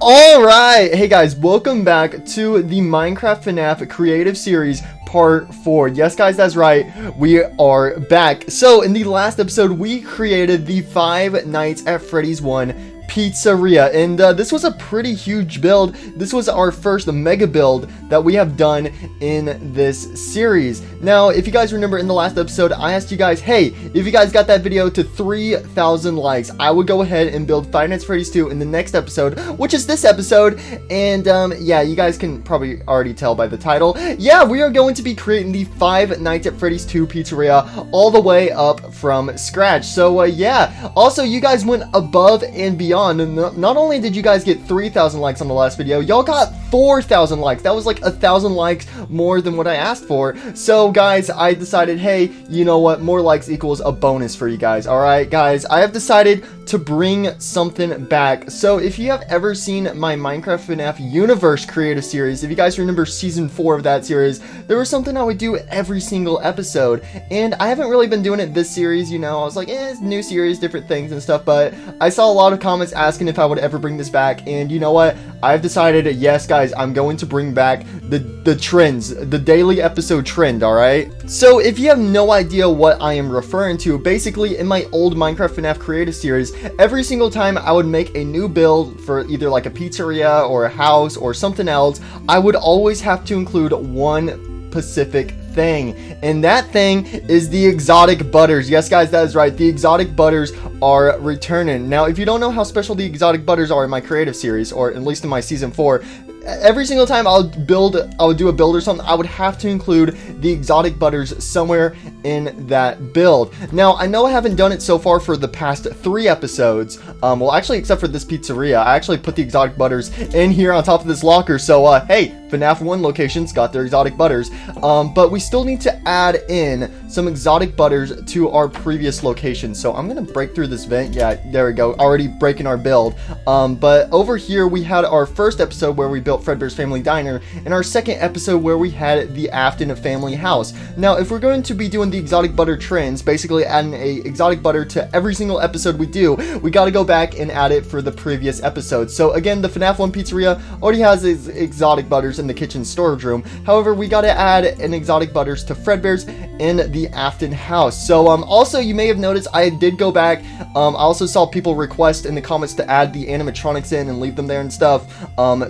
Alright, hey guys, welcome back to the Minecraft Fnaf Creative Series Part 4. Yes guys, that's right, we are back. So in the last episode, we created the Five Nights at Freddy's 1 Pizzeria, and this was a pretty huge build. This was our first mega build that we have done in this series. Now, if you guys remember in the last episode, I asked you guys, hey, if you guys got that video to 3,000 likes, I would go ahead and build Five Nights at Freddy's 2 in the next episode, which is this episode. And yeah, you guys can probably already tell by the title. Yeah, we are going to be creating the Five Nights at Freddy's 2 Pizzeria all the way up from scratch. So yeah, also you guys went above and beyond. And not only did you guys get 3,000 likes on the last video, y'all got 4,000 likes. That was like 1,000 likes more than what I asked for. So guys, I decided, hey, you know what, more likes equals a bonus for you guys. All right guys, I have decided to bring something back. So if you have ever seen my Minecraft Fnaf Universe creative series, if you guys remember season 4 of that series, there was something I would do every single episode, and I haven't really been doing it this series. You know, I was like, it's a new series, different things and stuff, but I saw a lot of comments asking if I would ever bring this back, and you know what, I've decided, yes guys, I'm going to bring back the trends, the daily episode trend. All right, so if you have no idea what I am referring to, basically in my old Minecraft Fnaf creative series, every single time I would make a new build for either like a pizzeria or a house or something else, I would always have to include one specific thing, and that thing is the exotic butters. Yes guys, that is right, the exotic butters are returning. Now if you don't know how special the exotic butters are in my creative series, or at least in my season 4, every single time I would do a build or something, I would have to include the exotic butters somewhere in that build. Now I know I haven't done it so far for the past 3 episodes, well actually except for this pizzeria. I actually put the exotic butters in here on top of this locker, so hey, FNAF 1 locations got their exotic butters, but we still need to add in some exotic butters to our previous location. So I'm gonna break through this vent. Yeah, there we go, already breaking our build. But over here we had our first episode where we built Fredbear's Family Diner, and our second episode where we had the Afton Family House. Now if we're going to be doing the exotic butter trends, basically adding a exotic butter to every single episode we do, we got to go back and add it for the previous episode. So again, the FNAF 1 Pizzeria already has its exotic butters in the kitchen storage room. However, we got to add an exotic butters to Fredbear's in the Afton house. So also you may have noticed I did go back, I also saw people request in the comments to add the animatronics in and leave them there and stuff.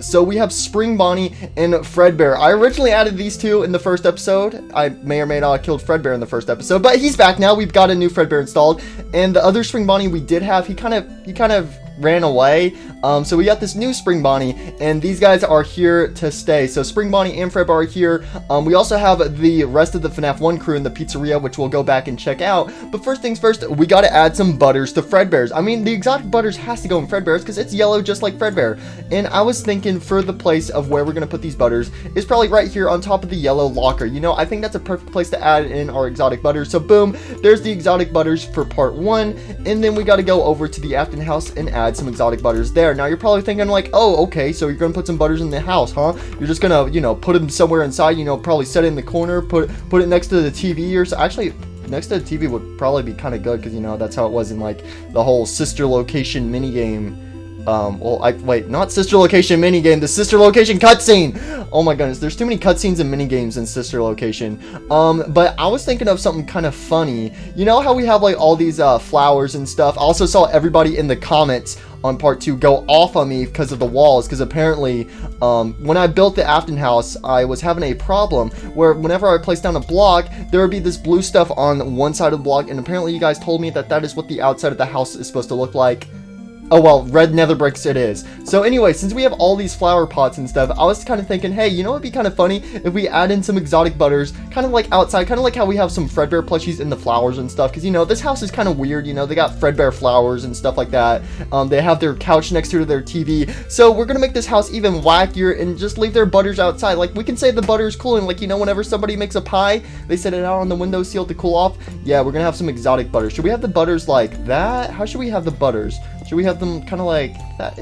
So we have Spring Bonnie and Fredbear. I originally added these two in the first episode. I may or may not have killed Fredbear in the first episode, but he's back now. We've got a new Fredbear installed, and the other Spring Bonnie we did have, he kind of ran away. So we got this new Spring Bonnie, and these guys are here to stay. So Spring Bonnie and Fredbear are here. We also have the rest of the FNAF 1 crew in the pizzeria, which we'll go back and check out. But first things first, we got to add some butters to Fredbear's. I mean, the exotic butters has to go in Fredbear's because it's yellow just like Fredbear. And I was thinking for the place of where we're going to put these butters is probably right here on top of the yellow locker. You know, I think that's a perfect place to add in our exotic butters. So boom, there's the exotic butters for part 1. And then we got to go over to the Afton house and add some exotic butters there. Now you're probably thinking like, oh, okay, so you're gonna put some butters in the house, huh? You're just gonna, you know, put them somewhere inside, you know, probably set it in the corner, put it next to the TV or so. Actually, next to the TV would probably be kind of good because, you know, that's how it was in like the whole sister location minigame. Wait, not sister location minigame, the sister location cutscene. Oh my goodness, there's too many cutscenes and minigames in sister location. But I was thinking of something kind of funny. You know how we have like all these flowers and stuff? I also saw everybody in the comments on part 2 go off on me because of the walls, because apparently when I built the Afton house, I was having a problem where whenever I placed down a block, there would be this blue stuff on one side of the block, and apparently you guys told me that that is what the outside of the house is supposed to look like. Oh well, red nether bricks it is. So anyway, since we have all these flower pots and stuff, I was kind of thinking, hey, you know, it'd be kind of funny if we add in some exotic butters, kind of like outside, kind of like how we have some Fredbear plushies in the flowers and stuff, because, you know, this house is kind of weird. You know, they got Fredbear flowers and stuff like that. They have their couch next to their TV. So we're gonna make this house even wackier and just leave their butters outside. Like, we can say the butter is cooling, like, you know, whenever somebody makes a pie, they set it out on the windowsill to cool off. Yeah, we're gonna have some exotic butters. Should we have the butters like that? How should we have the butters? Should we have them kind of like that?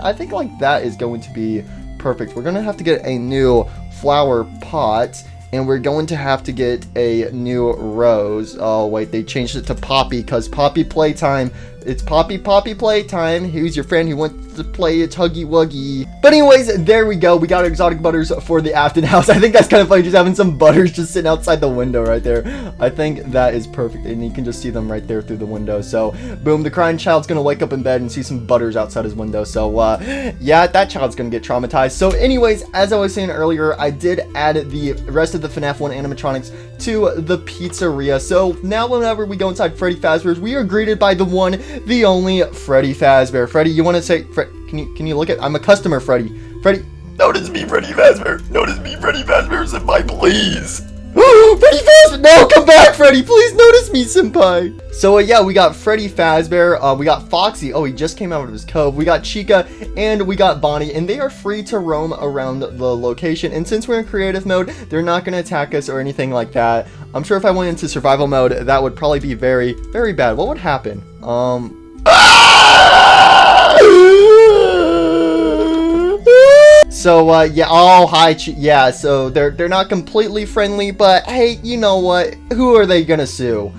I think like that is going to be perfect. We're going to have to get a new flower pot, and we're going to have to get a new rose. Oh, wait, they changed it to Poppy because Poppy playtime. It's Poppy playtime. Who's your friend who went to play a Huggy Wuggy. But anyways, there we go. We got our exotic butters for the Afton house. I think that's kind of funny, just having some butters just sitting outside the window right there. I think that is perfect, and you can just see them right there through the window. So boom, the crying child's gonna wake up in bed and see some butters outside his window. So yeah, that child's gonna get traumatized. So anyways, as I was saying earlier, I did add the rest of the FNAF 1 animatronics to the pizzeria. So now whenever we go inside Freddy Fazbear's, we are greeted by the one, the only Freddy Fazbear. Freddy, you want to say, can you look at, I'm a customer, Freddy. Freddy, notice me, Freddy Fazbear. Notice me, Freddy Fazbear, senpai, please. Freddy Fazbear, no, come back, Freddy, please notice me, senpai. So yeah, we got Freddy Fazbear, we got Foxy, oh, he just came out of his cove, we got Chica, and we got Bonnie, and they are free to roam around the location. And since we're in creative mode, they're not going to attack us or anything like that. I'm sure if I went into survival mode, that would probably be very, very bad. What would happen? So yeah, oh hi, yeah, so they're not completely friendly, but hey, you know what, who are they gonna sue?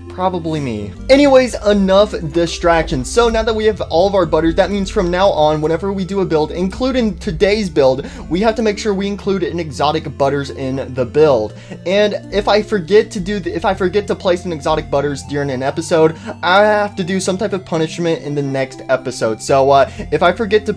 Probably me. Anyways, enough distractions. So now that we have all of our butters, that means from now on, whenever we do a build, including today's build, we have to make sure we include an exotic butters in the build. And if I forget to place an exotic butters during an episode, I have to do some type of punishment in the next episode. So if I forget to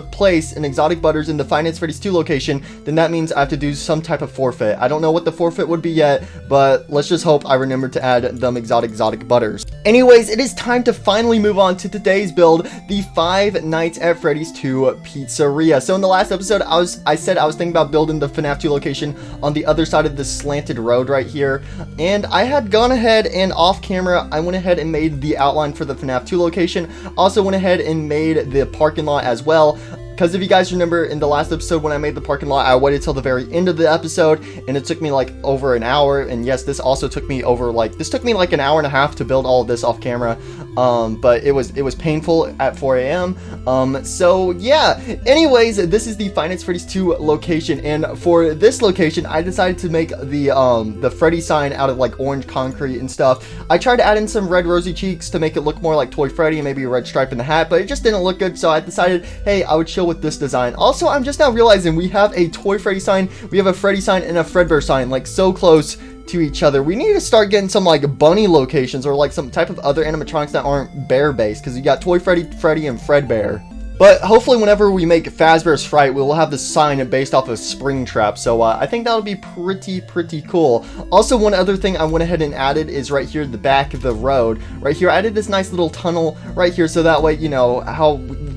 place an exotic butters in the Five Nights at Freddy's 2 location, then that means I have to do some type of forfeit. I don't know what the forfeit would be yet, but let's just hope I remember to add them exotic butters. Anyways, it is time to finally move on to today's build, the Five Nights at Freddy's 2 Pizzeria. So in the last episode, I said I was thinking about building the FNAF 2 location on the other side of this slanted road right here, and I had gone ahead and off camera, I went ahead and made the outline for the FNAF 2 location. Also went ahead and made the parking lot as well. Because if you guys remember in the last episode when I made the parking lot, I waited till the very end of the episode, and it took me like over an hour. And yes, this also took me over this took me like an hour and a half to build all of this off camera. But it was painful at 4 a.m. So yeah, anyways, this is the Five Nights at Freddy's 2 location, and for this location, I decided to make the Freddy sign out of like orange concrete and stuff. I tried to add in some red rosy cheeks to make it look more like Toy Freddy and maybe a red stripe in the hat, but it just didn't look good. So I decided, hey, I would chill with this design. Also, I'm just now realizing we have a Toy Freddy sign, we have a Freddy sign, and a Fredbear sign, like so close to each other. We need to start getting some like bunny locations or like some type of other animatronics that aren't bear based, because you got Toy Freddy, Freddy, and Fredbear. But hopefully whenever we make Fazbear's Fright, we will have the sign based off of Springtrap. So I think that'll be pretty cool. Also, one other thing I went ahead and added is right here at the back of the road. Right here, I added this nice little tunnel right here, so that way, you know,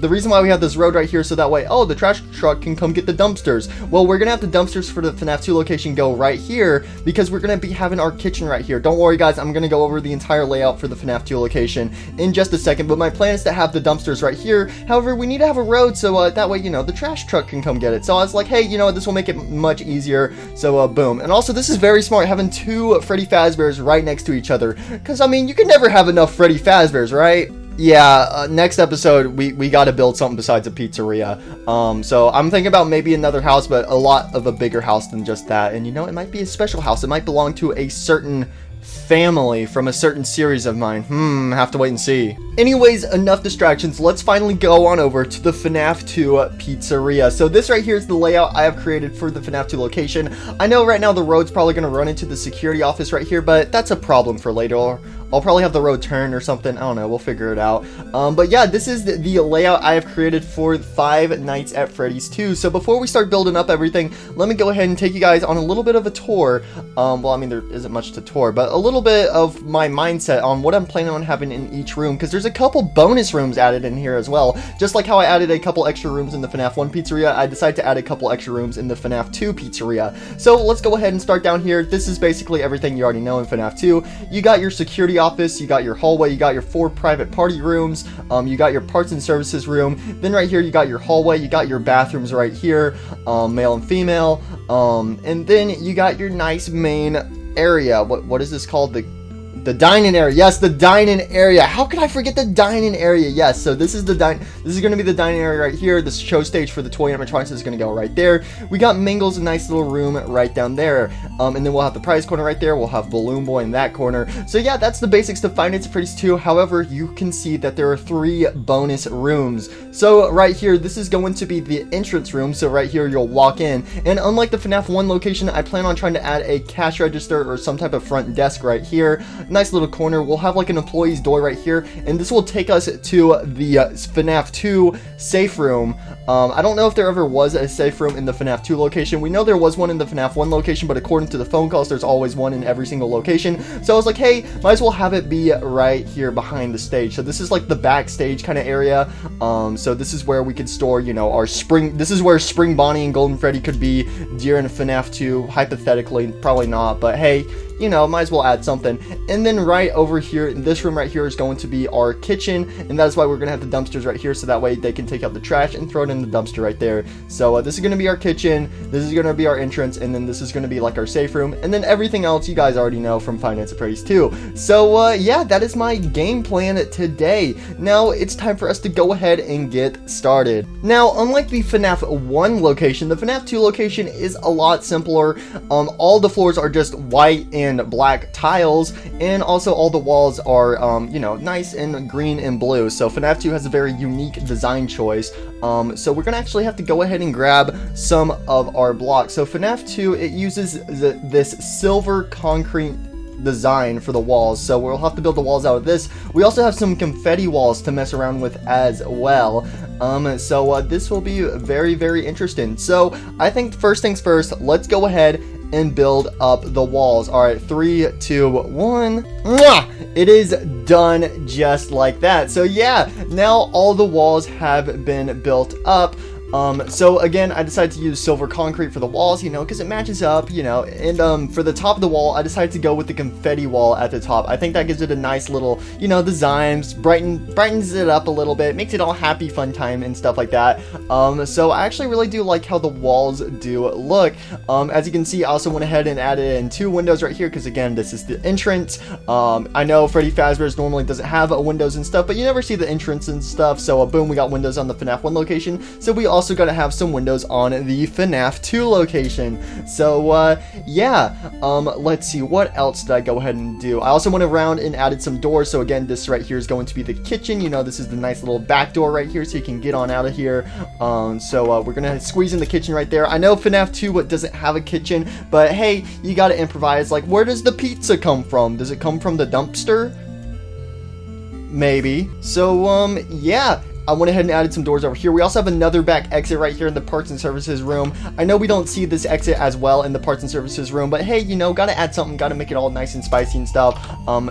the reason why we have this road right here, so that way, oh, the trash truck can come get the dumpsters. Well, we're gonna have the dumpsters for the FNAF 2 location go right here, because we're gonna be having our kitchen right here. Don't worry, guys, I'm gonna go over the entire layout for the FNAF 2 location in just a second, but my plan is to have the dumpsters right here. However, we need to have a road, so that way, you know, the trash truck can come get it. So I was like, hey, you know, this will make it much easier. So boom. And also, this is very smart, having two Freddy Fazbears right next to each other, because I mean, you can never have enough Freddy Fazbears, right? Yeah, next episode we got to build something besides a pizzeria. So I'm thinking about maybe another house, but a lot of a bigger house than just that. And you know, it might be a special house. It might belong to a certain family from a certain series of mine. Have to wait and see. Anyways, enough distractions. Let's finally go on over to the FNAF 2 Pizzeria. So this right here is the layout I have created for the FNAF 2 location. I know right now the road's probably going to run into the security office right here, but that's a problem for later. I'll probably have the road turn or something. I don't know. We'll figure it out. But yeah, this is the layout I have created for Five Nights at Freddy's 2. So before we start building up everything, let me go ahead and take you guys on a little bit of a tour. Well, I mean, there isn't much to tour, but a little bit of my mindset on what I'm planning on having in each room, because there's a couple bonus rooms added in here as well. Just like how I added a couple extra rooms in the FNAF 1 Pizzeria, I decided to add a couple extra rooms in the FNAF 2 Pizzeria. So let's go ahead and start down here. This is basically everything you already know in FNAF 2. You got your security office, you got your hallway, you got your 4 private party rooms, you got your parts and services room, then right here you got your hallway, you got your bathrooms right here, male and female, and then you got your nice main area. What is this called? The dining area. Yes, the dining area. How could I forget the dining area? Yes, so this is this is going to be the dining area right here. The show stage for the toy animatronics is going to go right there. We got Mingle's nice little room right down there. And then we'll have the prize corner right there. We'll have Balloon Boy in that corner. So yeah, that's the basics to Five Nights at Freddy's 2. However, you can see that there are 3 bonus rooms. So right here, this is going to be the entrance room. So right here, you'll walk in. And unlike the FNAF 1 location, I plan on trying to add a cash register or some type of front desk right here. Nice little corner. We'll have like an employee's door right here, and this will take us to the FNAF 2 safe room. I don't know if there ever was a safe room in the FNAF 2 location. We know there was one in the FNAF 1 location, but according to the phone calls, there's always one in every single location. So I was like, hey, might as well have it be right here behind the stage. So this is like the backstage kind of area. So this is where we could store, you know, our spring. This is where Spring Bonnie and Golden Freddy could be during FNAF 2. Hypothetically, probably not, but hey, you know, might as well add something. And then right over here in this room right here is going to be our kitchen, and that is why we're gonna have the dumpsters right here, so that way they can take out the trash and throw it in the dumpster right there. So this is gonna be our kitchen, this is gonna be our entrance, and then this is gonna be like our safe room, and then everything else you guys already know from Five Nights at Freddy's 2. So yeah, that is my game plan today. Now it's time for us to go ahead and get started. Now, unlike the FNAF 1 location, the FNAF 2 location is a lot simpler. All the floors are just white and black tiles, and also all the walls are you know, nice and green and blue. So FNAF 2 has a very unique design choice. So we're gonna actually have to go ahead and grab some of our blocks. So FNAF 2, it uses this silver concrete design for the walls, so we'll have to build the walls out of this. We also have some confetti walls to mess around with as well. So this will be very, very interesting. So I think first things first, let's go ahead and build up the walls. All right, 3, 2, 1. Mwah! It is done just like that. So yeah, now all the walls have been built up. So again, I decided to use silver concrete for the walls, you know, because it matches up, you know, and for the top of the wall, I decided to go with the confetti wall at the top. I think that gives it a nice little, you know, designs, brightens it up a little bit, makes it all happy fun time and stuff like that. So I actually really do like how the walls do look. As you can see, I also went ahead and added in 2 windows right here, because again, this is the entrance. I know Freddy Fazbear normally doesn't have windows and stuff, but you never see the entrance and stuff. So boom, we got windows on the FNAF 1 location. So we also got to have some windows on the FNAF 2 location. So yeah, let's see, what else did I go ahead and do? I also went around and added some doors. So again, this right here is going to be the kitchen. You know, this is the nice little back door right here, so you can get on out of here. So we're gonna squeeze in the kitchen right there. I know FNAF 2 doesn't have a kitchen, but hey, you gotta improvise. Like, where does the pizza come from? Does it come from the dumpster? Maybe. So yeah, I went ahead and added some doors over here. We also have another back exit right here in the parts and services room. I know we don't see this exit as well in the parts and services room, but hey, you know, gotta add something, gotta make it all nice and spicy and stuff.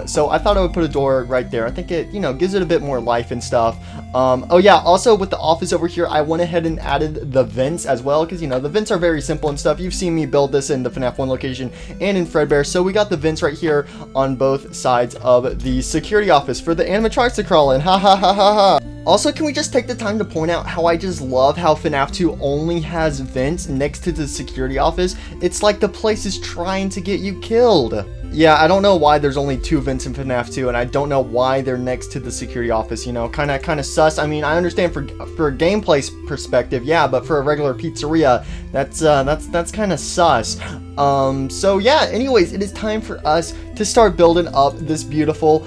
So I thought I would put a door right there. I think it, you know, gives it a bit more life and stuff. Oh yeah, also with the office over here, I went ahead and added the vents as well, because, you know, the vents are very simple and stuff. You've seen me build this in the FNAF 1 location and in Fredbear. So we got the vents right here on both sides of the security office for the animatronics to crawl in. Ha ha ha ha ha. Also, can we just take the time to point out how I just love how FNAF 2 only has vents next to the security office? It's like the place is trying to get you killed. Yeah, I don't know why there's only 2 vents in FNAF 2, and I don't know why they're next to the security office, you know, kind of sus. I mean, I understand for a gameplay perspective, yeah, but for a regular pizzeria, that's kind of sus. So yeah, anyways, it is time for us to start building up this beautiful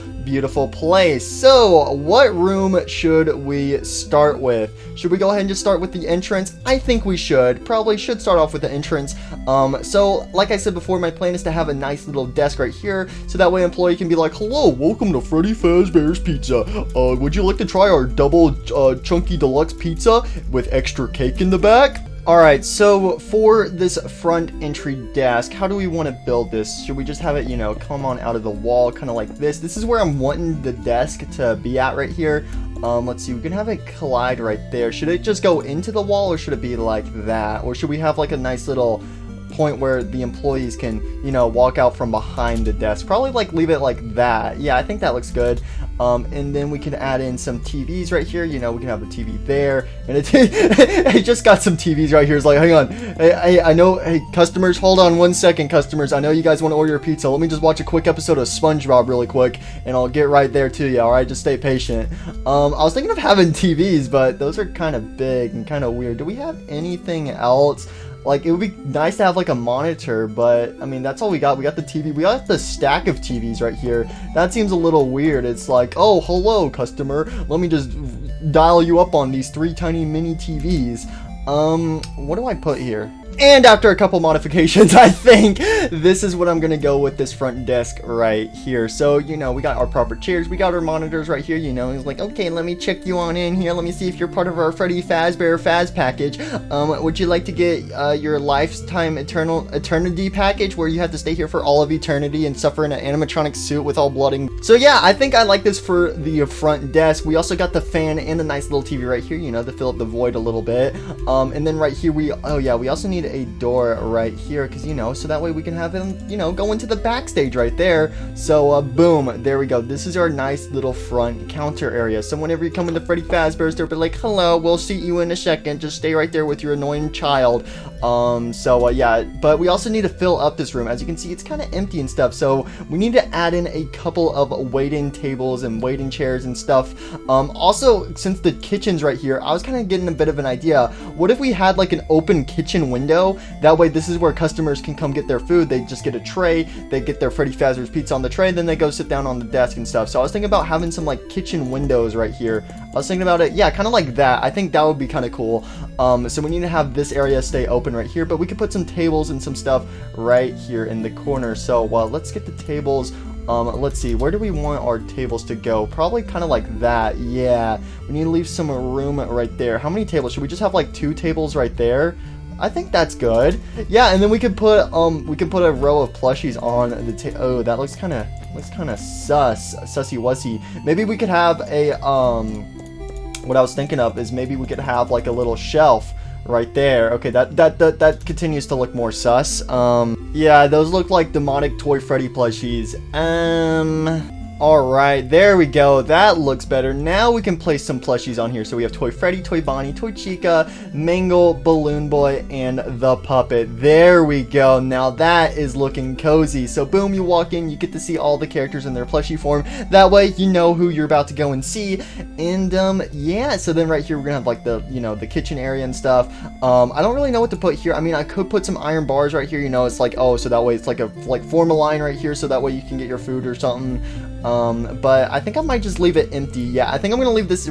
place. So what room should we start with? Should we go ahead and just start with the entrance? I think we probably should start off with the entrance. So like I said before, my plan is to have a nice little desk right here, so that way employee can be like, hello, welcome to Freddy Fazbear's Pizza. Would you like to try our double chunky deluxe pizza with extra cake in the back? Alright, so for this front entry desk, how do we want to build this? Should we just have it, you know, come on out of the wall, kind of like this? This is where I'm wanting the desk to be at right here. Let's see, we can have it collide right there. Should it just go into the wall, or should it be like that? Or should we have like a nice little point where the employees can, you know, walk out from behind the desk. Probably like leave it like that. Yeah, I think that looks good. And then we can add in some TVs right here. You know, we can have a TV there, and it just got some TVs right here. It's like, hang on, I know, hey, customers, hold on 1 second, customers. I know you guys want to order a pizza. Let me just watch a quick episode of SpongeBob really quick, and I'll get right there to you. All right, just stay patient. I was thinking of having TVs, but those are kind of big and kind of weird. Do we have anything else? Like, it would be nice to have like a monitor, but I mean, that's all we got. We got the TV. We got the stack of TVs right here. That seems a little weird. It's like, oh, hello, customer. Let me just dial you up on these 3 tiny mini TVs. What do I put here? And after a couple modifications, I think this is what I'm gonna go with this front desk right here. So, you know, we got our proper chairs, we got our monitors right here, you know. He's like, okay, let me check you on in here. Let me see if you're part of our Freddy Fazbear Faz package. Would you like to get your lifetime eternity package, where you have to stay here for all of eternity and suffer in an animatronic suit with all blooding? So yeah, I think I like this for the front desk. We also got the fan and the nice little TV right here, you know, to fill up the void a little bit. And then right here we also need a door right here, because, you know, so that way we can have him, you know, go into the backstage right there. So boom, there we go. This is our nice little front counter area. So whenever you come into Freddy Fazbear's, they'll be like, hello, we'll see you in a second, just stay right there with your annoying child. Yeah, but we also need to fill up this room. As you can see, it's kind of empty and stuff, so we need to add in a couple of waiting tables and waiting chairs and stuff. Also, since the kitchen's right here, I was kind of getting a bit of an idea. What if we had like an open kitchen window? That way, this is where customers can come get their food. They just get a tray, they get their Freddy Fazbear's pizza on the tray, then they go sit down on the desk and stuff. So I was thinking about having some like kitchen windows right here. I was thinking about it, yeah, kind of like that. I think that would be kind of cool. So we need to have this area stay open right here, but we could put some tables and some stuff right here in the corner. So let's get the tables. Let's see, where do we want our tables to go? Probably kind of like that. Yeah, we need to leave some room right there. How many tables? Should we just have like 2 tables right there? I think that's good. Yeah, and then we could put a row of plushies on the oh, that looks kind of sussy wussy. Maybe we could have a what I was thinking of is maybe we could have like a little shelf right there. Okay, that continues to look more sus. Yeah, those look like demonic Toy Freddy plushies. Alright, there we go. That looks better. Now we can place some plushies on here. So we have Toy Freddy, Toy Bonnie, Toy Chica, Mangle, Balloon Boy, and the puppet. There we go. Now that is looking cozy. So boom, you walk in, you get to see all the characters in their plushie form. That way you know who you're about to go and see. And yeah, so then right here we're gonna have like the, you know, the kitchen area and stuff. I don't really know what to put here. I mean, I could put some iron bars right here, you know, it's like, oh, so that way it's like form a line right here, so that way you can get your food or something. But I think I might just leave it empty. Yeah, I think I'm gonna leave this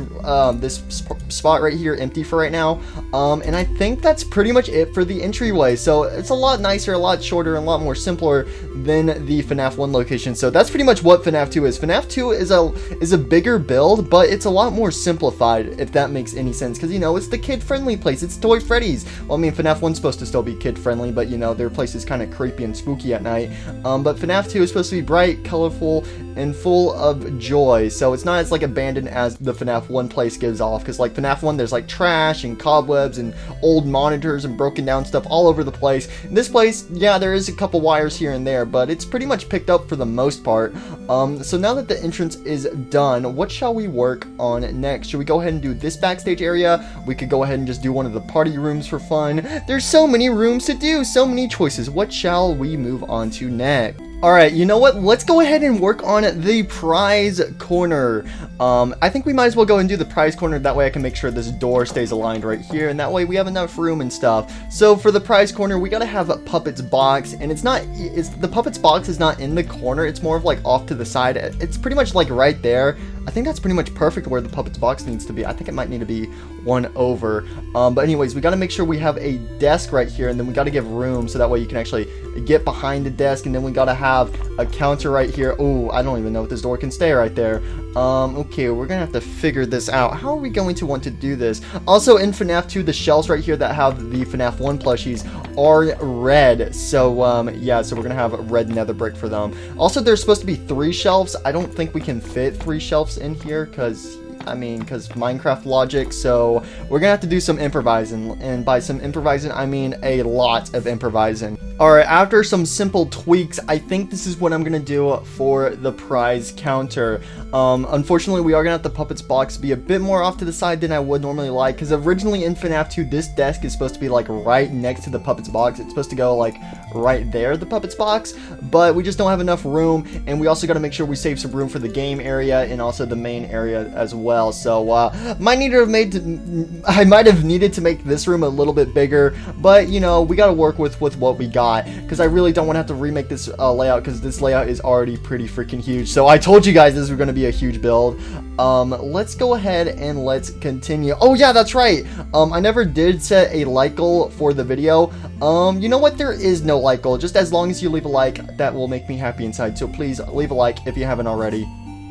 spot right here empty for right now. And I think that's pretty much it for the entryway. So it's a lot nicer, a lot shorter, and a lot more simpler than the FNAF 1 location. So that's pretty much what FNAF 2 is. FNAF 2 is a bigger build, but it's a lot more simplified, if that makes any sense. Because, you know, it's the kid-friendly place. It's Toy Freddy's. Well, I mean, FNAF 1's supposed to still be kid-friendly, but, you know, their place is kind of creepy and spooky at night. But FNAF 2 is supposed to be bright, colorful, and full of joy. So it's not as like abandoned as the FNAF 1 place gives off, because like FNAF 1 there's like trash and cobwebs and old monitors and broken down stuff all over the place. In this place, yeah, there is a couple wires here and there, but it's pretty much picked up for the most part. So now that the entrance is done, what shall we work on next? Should we go ahead and do this backstage area? We could go ahead and just do one of the party rooms for fun. There's so many rooms to do, so many choices. What shall we move on to next? Alright, you know what? Let's go ahead and work on the prize corner. I think we might as well go and do the prize corner. That way I can make sure this door stays aligned right here, and that way we have enough room and stuff. So for the prize corner, we gotta have a Puppet's box, and the Puppet's box is not in the corner. It's more of like off to the side. It's pretty much like right there. I think that's pretty much perfect where the Puppet's box needs to be. I think it might need to be one over. But anyways, we got to make sure we have a desk right here, and then we got to give room so that way you can actually get behind the desk, and then we got to have a counter right here. Oh, I don't even know if this door can stay right there. Okay, we're going to have to figure this out. How are we going to want to do this? Also, in FNAF 2, the shelves right here that have the FNAF 1 plushies are red. So, yeah, so we're going to have red nether brick for them. Also, there's supposed to be 3 shelves. I don't think we can fit 3 shelves in here because Minecraft logic, so we're gonna have to do some improvising, and by some improvising I mean a lot of improvising. Alright, after some simple tweaks, I think this is what I'm gonna do for the prize counter. Unfortunately, we are gonna have the puppets box be a bit more off to the side than I would normally like, because originally in FNAF 2, this desk is supposed to be like right next to the puppets box. It's supposed to go like right there, the puppets box, but we just don't have enough room, and we also gotta make sure we save some room for the game area and also the main area as well. So, I might have needed to make this room a little bit bigger, but you know, we gotta work with what we got, because I really don't want to have to remake this layout, because this layout is already pretty freaking huge. So I told you guys this was going to be a huge build. Let's go ahead and let's continue. Oh yeah, that's right. I never did set a like goal for the video. You know what? There is no like goal. Just as long as you leave a like, that will make me happy inside. So please leave a like if you haven't already.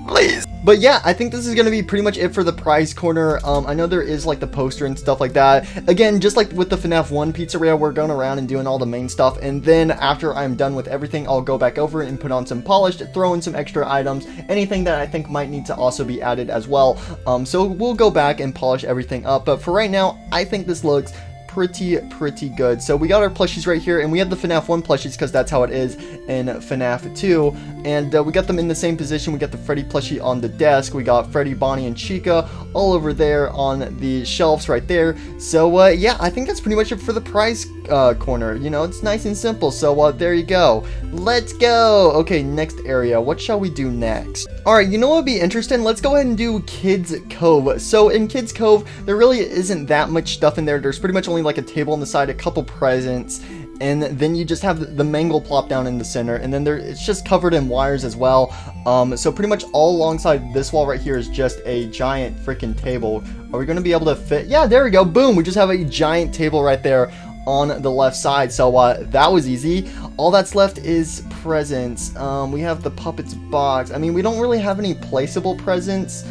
Please. But yeah, I think this is going to be pretty much it for the prize corner. I know there is like the poster and stuff like that. Again, just like with the FNAF 1 pizzeria, we're going around and doing all the main stuff. And then after I'm done with everything, I'll go back over and put on some polish, throw in some extra items, anything that I think might need to also be added as well. So we'll go back and polish everything up. But for right now, I think this looks pretty good. So we got our plushies right here, and we have the FNAF 1 plushies because that's how it is in FNAF 2, and we got them in the same position. We got the Freddy plushie on the desk, we got Freddy, Bonnie, and Chica all over there on the shelves right there. So yeah, I think that's pretty much it for the prize corner. You know, it's nice and simple. So there you go. Let's go. Okay, next area. What shall we do next? Alright, you know what would be interesting? Let's go ahead and do Kids Cove. So in Kids Cove, there really isn't that much stuff in there. There's pretty much only like a table on the side, a couple presents, and then you just have the mangle plop down in the center, and then it's just covered in wires as well. So pretty much all alongside this wall right here is just a giant freaking table. Are we going to be able to fit? Yeah, there we go. Boom. We just have a giant table right there on the left side. So that was easy. All that's left is presents. We have the puppets box. I mean, we don't really have any placeable presents.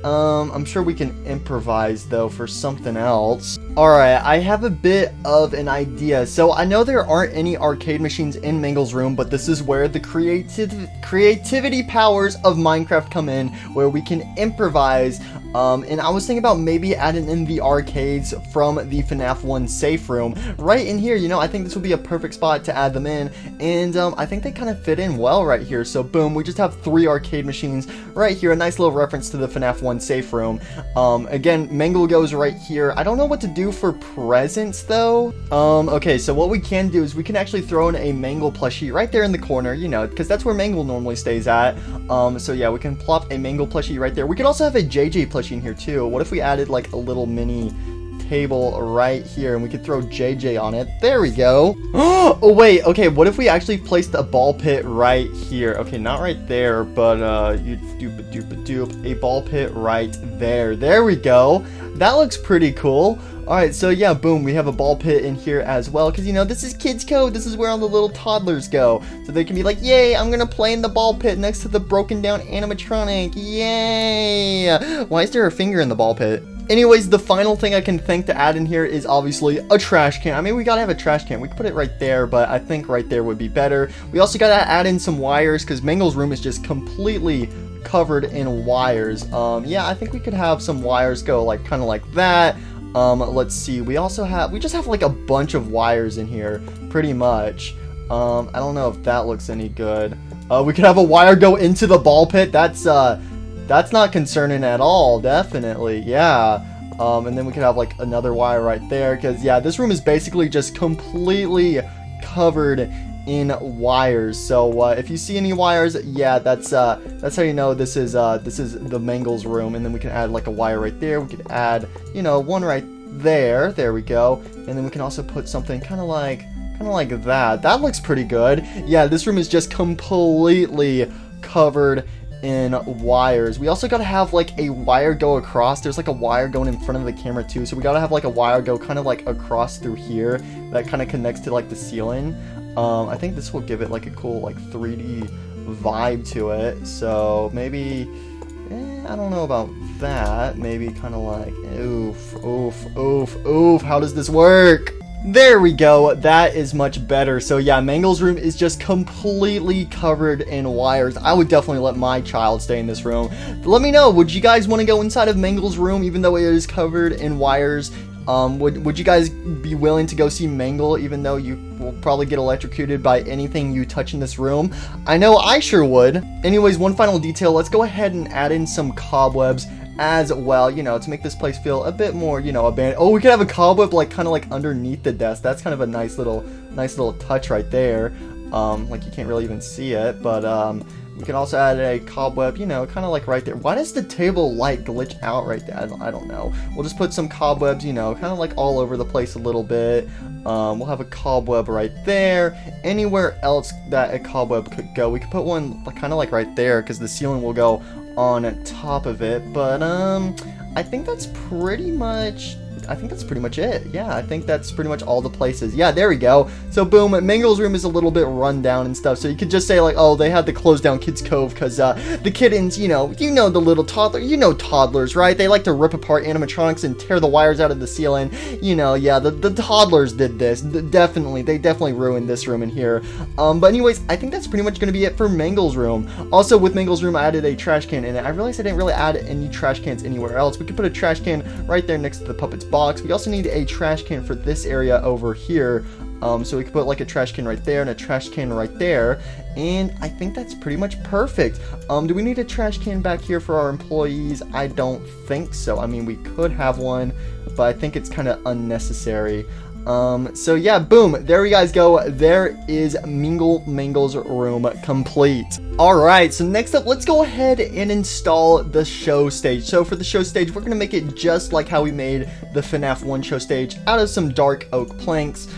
I'm sure we can improvise though for something else. Alright, I have a bit of an idea. So I know there aren't any arcade machines in Mangle's room, but this is where the creativity powers of Minecraft come in, where we can improvise. And I was thinking about maybe adding in the arcades from the FNAF 1 safe room right in here. You know, I think this would be a perfect spot to add them in, and I think they kind of fit in well right here. So boom, we just have 3 arcade machines right here, a nice little reference to the FNAF 1 safe room. Again, Mangle goes right here. I don't know what to do for presents though. Okay, so what we can do is we can actually throw in a Mangle plushie right there in the corner, you know, because that's where Mangle normally stays at. So yeah, we can plop a Mangle plushie right there. We could also have a JJ plushie in here too. What if we added like a little mini table right here, and we could throw JJ on it? There we go. Oh wait, okay, what if we actually placed a ball pit right here? Okay, not right there, but you doop a ball pit right there. There we go. That looks pretty cool. Alright, so yeah, boom, we have a ball pit in here as well, because, you know, this is Kids Code. This is where all the little toddlers go. So they can be like, yay, I'm gonna play in the ball pit next to the broken down animatronic. Yay! Why is there a finger in the ball pit? Anyways, the final thing I can think to add in here is obviously a trash can. I mean, we gotta have a trash can. We could put it right there, but I think right there would be better. We also gotta add in some wires, because Mangle's room is just completely covered in wires. Yeah, I think we could have some wires go like kind of like that. Let's see, we just have like a bunch of wires in here, pretty much. I don't know if that looks any good. We could have a wire go into the ball pit. That's not concerning at all, definitely, yeah. And then we could have like another wire right there, because yeah, this room is basically just completely covered in wires. So if you see any wires, yeah, that's how you know this is the Mangle's room. And then we can add like a wire right there. We could add, you know, one right there. There we go. And then we can also put something kind of like that. That looks pretty good. Yeah, this room is just completely covered in wires. We also gotta have like a wire go across. There's like a wire going in front of the camera too, so we gotta have like a wire go kind of like across through here that kind of connects to like the ceiling. I think this will give it like a cool like 3D vibe to it. So maybe, I don't know about that. Maybe kind of like, oof. How does this work? There we go. That is much better. So yeah, Mangle's room is just completely covered in wires. I would definitely let my child stay in this room. Let me know, would you guys want to go inside of Mangle's room even though it is covered in wires? Would you guys be willing to go see Mangle, even though you will probably get electrocuted by anything you touch in this room? I know I sure would. Anyways, one final detail. Let's go ahead and add in some cobwebs as well, you know, to make this place feel a bit more, you know, abandoned. Oh, we could have a cobweb like kind of like underneath the desk. That's kind of a nice little touch right there. Like you can't really even see it, but we can also add a cobweb, you know, kind of like right there. Why does the table light glitch out right there? I don't know. We'll just put some cobwebs, you know, kind of like all over the place a little bit. We'll have a cobweb right there. Anywhere else that a cobweb could go, we could put one kind of like right there, because the ceiling will go on top of it. But I think that's pretty much it. Yeah, I think that's pretty much all the places. Yeah, there we go. So boom, Mangle's room is a little bit run down and stuff, so you could just say like, oh, they had to close down Kids Cove because the kittens, you know the little toddler, you know toddlers, right? They like to rip apart animatronics and tear the wires out of the ceiling. You know, yeah, the toddlers did this. They definitely ruined this room in here. But anyways, I think that's pretty much going to be it for Mangle's room. Also, with Mangle's room, I added a trash can in it. I realized I didn't really add any trash cans anywhere else. We could put a trash can right there next to the puppet's box. We also need a trash can for this area over here. So we could put like a trash can right there and a trash can right there. And I think that's pretty much perfect. Do we need a trash can back here for our employees? I don't think so. I mean, we could have one, but I think it's kind of unnecessary. So yeah, boom, there you guys go. There is Mangle's room complete. Alright, so next up, let's go ahead and install the show stage. So for the show stage, we're going to make it just like how we made the FNAF 1 show stage, out of some dark oak planks.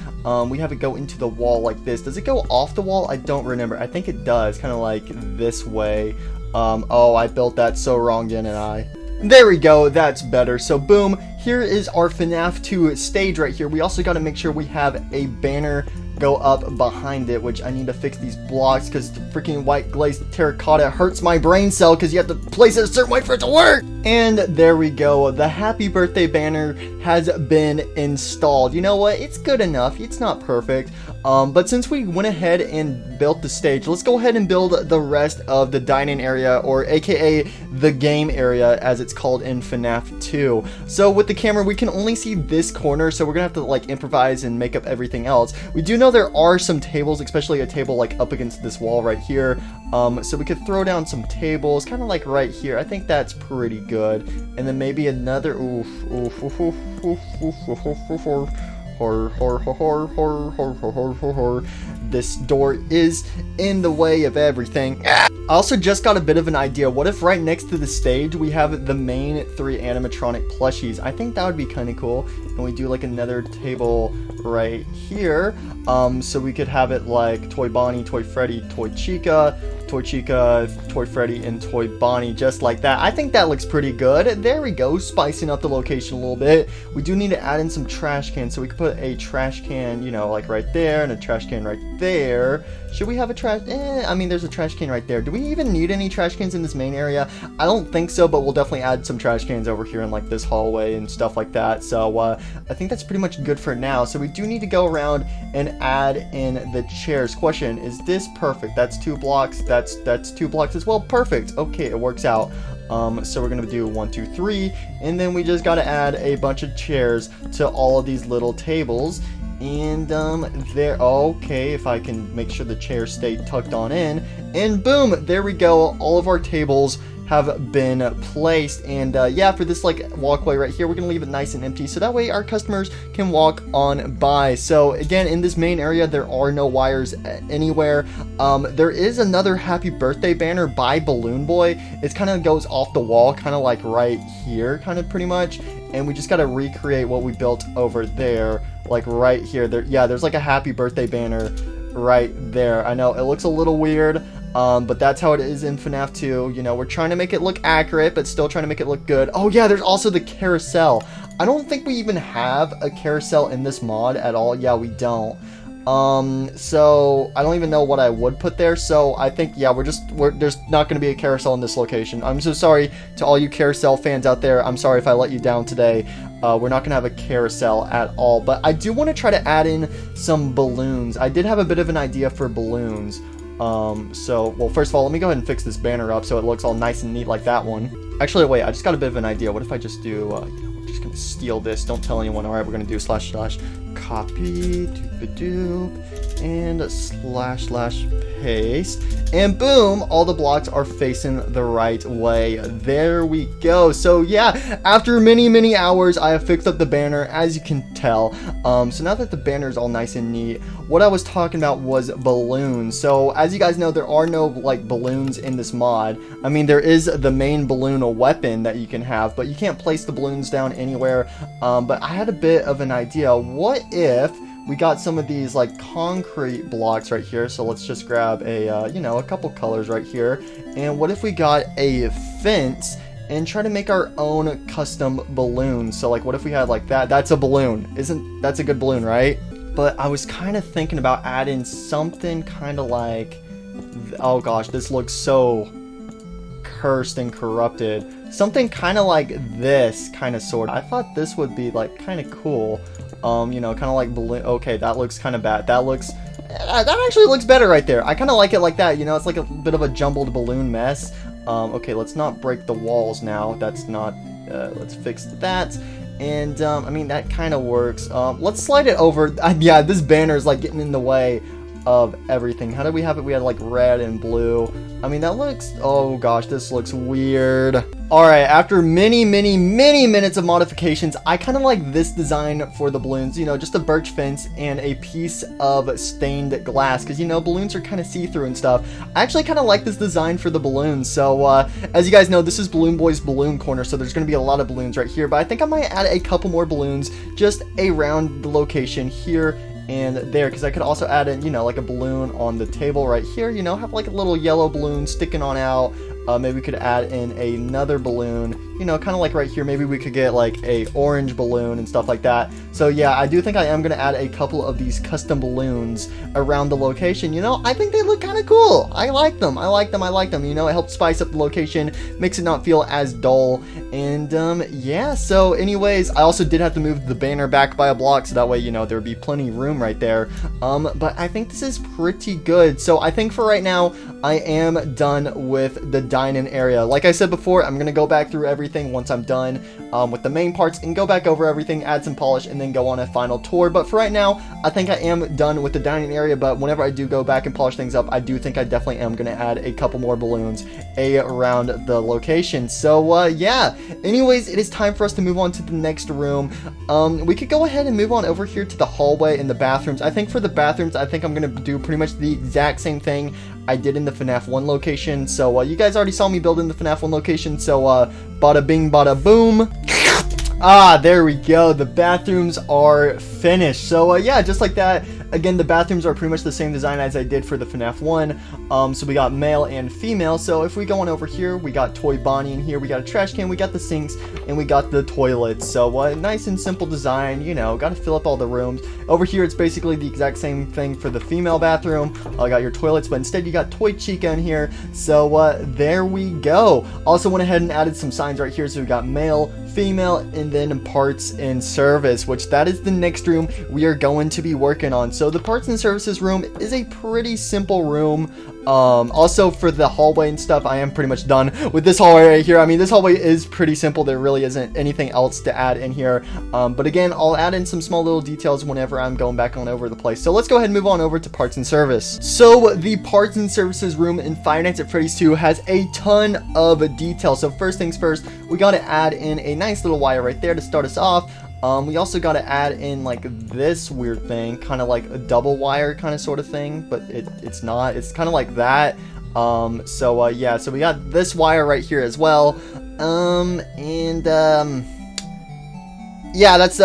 We have it go into the wall like this. Does it go off the wall? I don't remember. I think it does, kind of like this way. Oh, I built that so wrong, didn't I? There we go, that's better. So boom, here is our FNAF 2 stage right here. We also got to make sure we have a banner go up behind it, which I need to fix these blocks because the freaking white glazed terracotta hurts my brain cell because you have to place it a certain way for it to work. And there we go, the happy birthday banner has been installed. You know what, it's good enough, it's not perfect, but since we went ahead and built the stage, let's go ahead and build the rest of the dining area, or aka the game area as it's called in FNAF 2. So with the camera we can only see this corner, so we're gonna have to like improvise and make up everything else. We do know there are some tables, especially a table like up against this wall right here, so we could throw down some tables kind of like right here. I think that's pretty good. And then maybe another this door is in the way of everything. I also just got a bit of an idea. What if right next to the stage we have the main 3 animatronic plushies? I think that would be kind of cool. And we do like another table right here, so we could have it like Toy Bonnie, Toy Freddy, Toy Chica, Toy Freddy, and Toy Bonnie, just like that. I think that looks pretty good. There we go, spicing up the location a little bit. We do need to add in some trash cans, so we could put a trash can, you know, like right there, and a trash can right there. Should we have a trash? I mean, there's a trash can right there. Do we even need any trash cans in this main area? I don't think so, but we'll definitely add some trash cans over here in like this hallway and stuff like that. So I think that's pretty much good for now. So we do need to go around and add in the chairs. Question, is this perfect? That's 2 blocks. That's 2 blocks as well. Perfect. Okay, it works out. So we're gonna do 1, 2, 3, and then we just gotta add a bunch of chairs to all of these little tables. And there, okay, if I can make sure the chairs stay tucked on in, and boom, there we go, all of our tables have been placed. And yeah, for this like walkway right here, we're gonna leave it nice and empty so that way our customers can walk on by. So again, in this main area there are no wires anywhere. There is another happy birthday banner by Balloon Boy. It kind of goes off the wall, kind of like right here, kind of pretty much, and we just got to recreate what we built over there, like right here. Yeah, there's like a happy birthday banner right there. I know it looks a little weird, but that's how it is in FNAF 2. You know, we're trying to make it look accurate, but still trying to make it look good. Oh yeah, there's also the carousel. I don't think we even have a carousel in this mod at all. Yeah, we don't. So I don't even know what I would put there. So I think, yeah, there's not going to be a carousel in this location. I'm so sorry to all you carousel fans out there. I'm sorry if I let you down today. We're not going to have a carousel at all, but I do want to try to add in some balloons. I did have a bit of an idea for balloons. Well, first of all, let me go ahead and fix this banner up so it looks all nice and neat like that one. Actually, wait, I just got a bit of an idea. What if I just do, we're just gonna steal this. Don't tell anyone. All right, we're gonna do slash copy, doop-a-doop, and slash paste, and boom, all the blocks are facing the right way. There we go. So yeah, after many hours, I have fixed up the banner, as you can tell. So now that the banner is all nice and neat, what I was talking about was balloons. So as you guys know, there are no like balloons in this mod. I mean, there is the main balloon, a weapon that you can have, but you can't place the balloons down anywhere. But I had a bit of an idea. What if we got some of these like concrete blocks right here? So let's just grab a you know, a couple colors right here, and what if we got a fence and try to make our own custom balloon? So like, what if we had like that? That's a balloon. That's a good balloon, right? But I was kind of thinking about adding something kind of like, oh gosh, this looks so cursed and corrupted. Something kind of like this, kind of sort of. I thought this would be like kind of cool. You know, kind of like balloon. Okay, that looks kind of bad. That actually looks better right there. I kind of like it like that. You know, it's like a bit of a jumbled balloon mess. Okay, let's not break the walls now. That's not, let's fix that. And, I mean, that kind of works. Let's slide it over. Yeah, this banner is like getting in the way of everything. How did we have it? We had like red and blue. I mean, that looks, oh gosh, this looks weird. All right, after many minutes of modifications, I kind of like this design for the balloons. You know, just a birch fence and a piece of stained glass, because, you know, balloons are kind of see-through and stuff. I actually kind of like this design for the balloons. So, as you guys know, this is Balloon Boy's Balloon Corner, so there's going to be a lot of balloons right here, but I think I might add a couple more balloons just around the location here and there, because I could also add in, you know, like a balloon on the table right here, you know, have like a little yellow balloon sticking on out. Maybe we could add in another balloon, you know, kind of like right here. Maybe we could get like a orange balloon and stuff like that. So yeah, I do think I am going to add a couple of these custom balloons around the location. You know, I think they look kind of cool. I like them. You know, it helps spice up the location, makes it not feel as dull. And yeah, so anyways, I also did have to move the banner back by a block, so that way, you know, there would be plenty of room right there. But I think this is pretty good. So I think for right now, I am done with the dining area. Like I said before, I'm going to go back through everything once I'm done with the main parts and go back over everything, add some polish, and then go on a final tour. But for right now, I think I am done with the dining area, but whenever I do go back and polish things up, I do think I definitely am going to add a couple more balloons around the location. So yeah, anyways, it is time for us to move on to the next room. We could go ahead and move on over here to the hallway and the bathrooms. I think for the bathrooms, I think I'm going to do pretty much the exact same thing I did in the FNAF 1 location. So you guys already saw me build in the FNAF 1 location, so bada bing bada boom. Ah, there we go. The bathrooms are finished. So yeah, just like that. Again, the bathrooms are pretty much the same design as I did for the FNAF 1. So we got male and female. So if we go on over here, we got Toy Bonnie in here. We got a trash can, we got the sinks, and we got the toilets. So nice and simple design, you know, got to fill up all the rooms. Over here, it's basically the exact same thing for the female bathroom. Got your toilets, but instead you got Toy Chica in here. So there we go. Also went ahead and added some signs right here. So we got male, female, and then parts and service, which that is the next room we are going to be working on. So the parts and services room is a pretty simple room. Also for the hallway and stuff, I am pretty much done with this hallway right here. I mean, this hallway is pretty simple. There really isn't anything else to add in here. But again, I'll add in some small little details whenever I'm going back on over the place. So let's go ahead and move on over to parts and service. So the parts and services room in Five Nights at Freddy's 2 has a ton of detail. So first things first, we got to add in a nice little wire right there to start us off. We also got to add in like this weird thing, kind of like a double wire kind of sort of thing, but it's not. It's kind of like that. Yeah, so we got this wire right here as well. Yeah, that's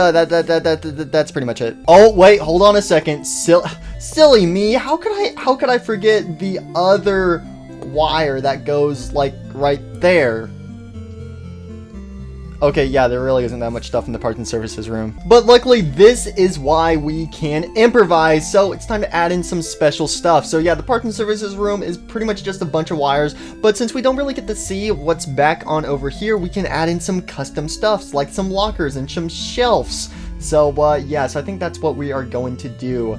pretty much it. Oh wait, hold on a second. Silly me. How could I forget the other wire that goes like right there? Okay, yeah, there really isn't that much stuff in the parts and services room. But luckily, this is why we can improvise, so it's time to add in some special stuff. So yeah, the parts and services room is pretty much just a bunch of wires, but since we don't really get to see what's back on over here, we can add in some custom stuffs, like some lockers and some shelves. So yeah, so I think that's what we are going to do.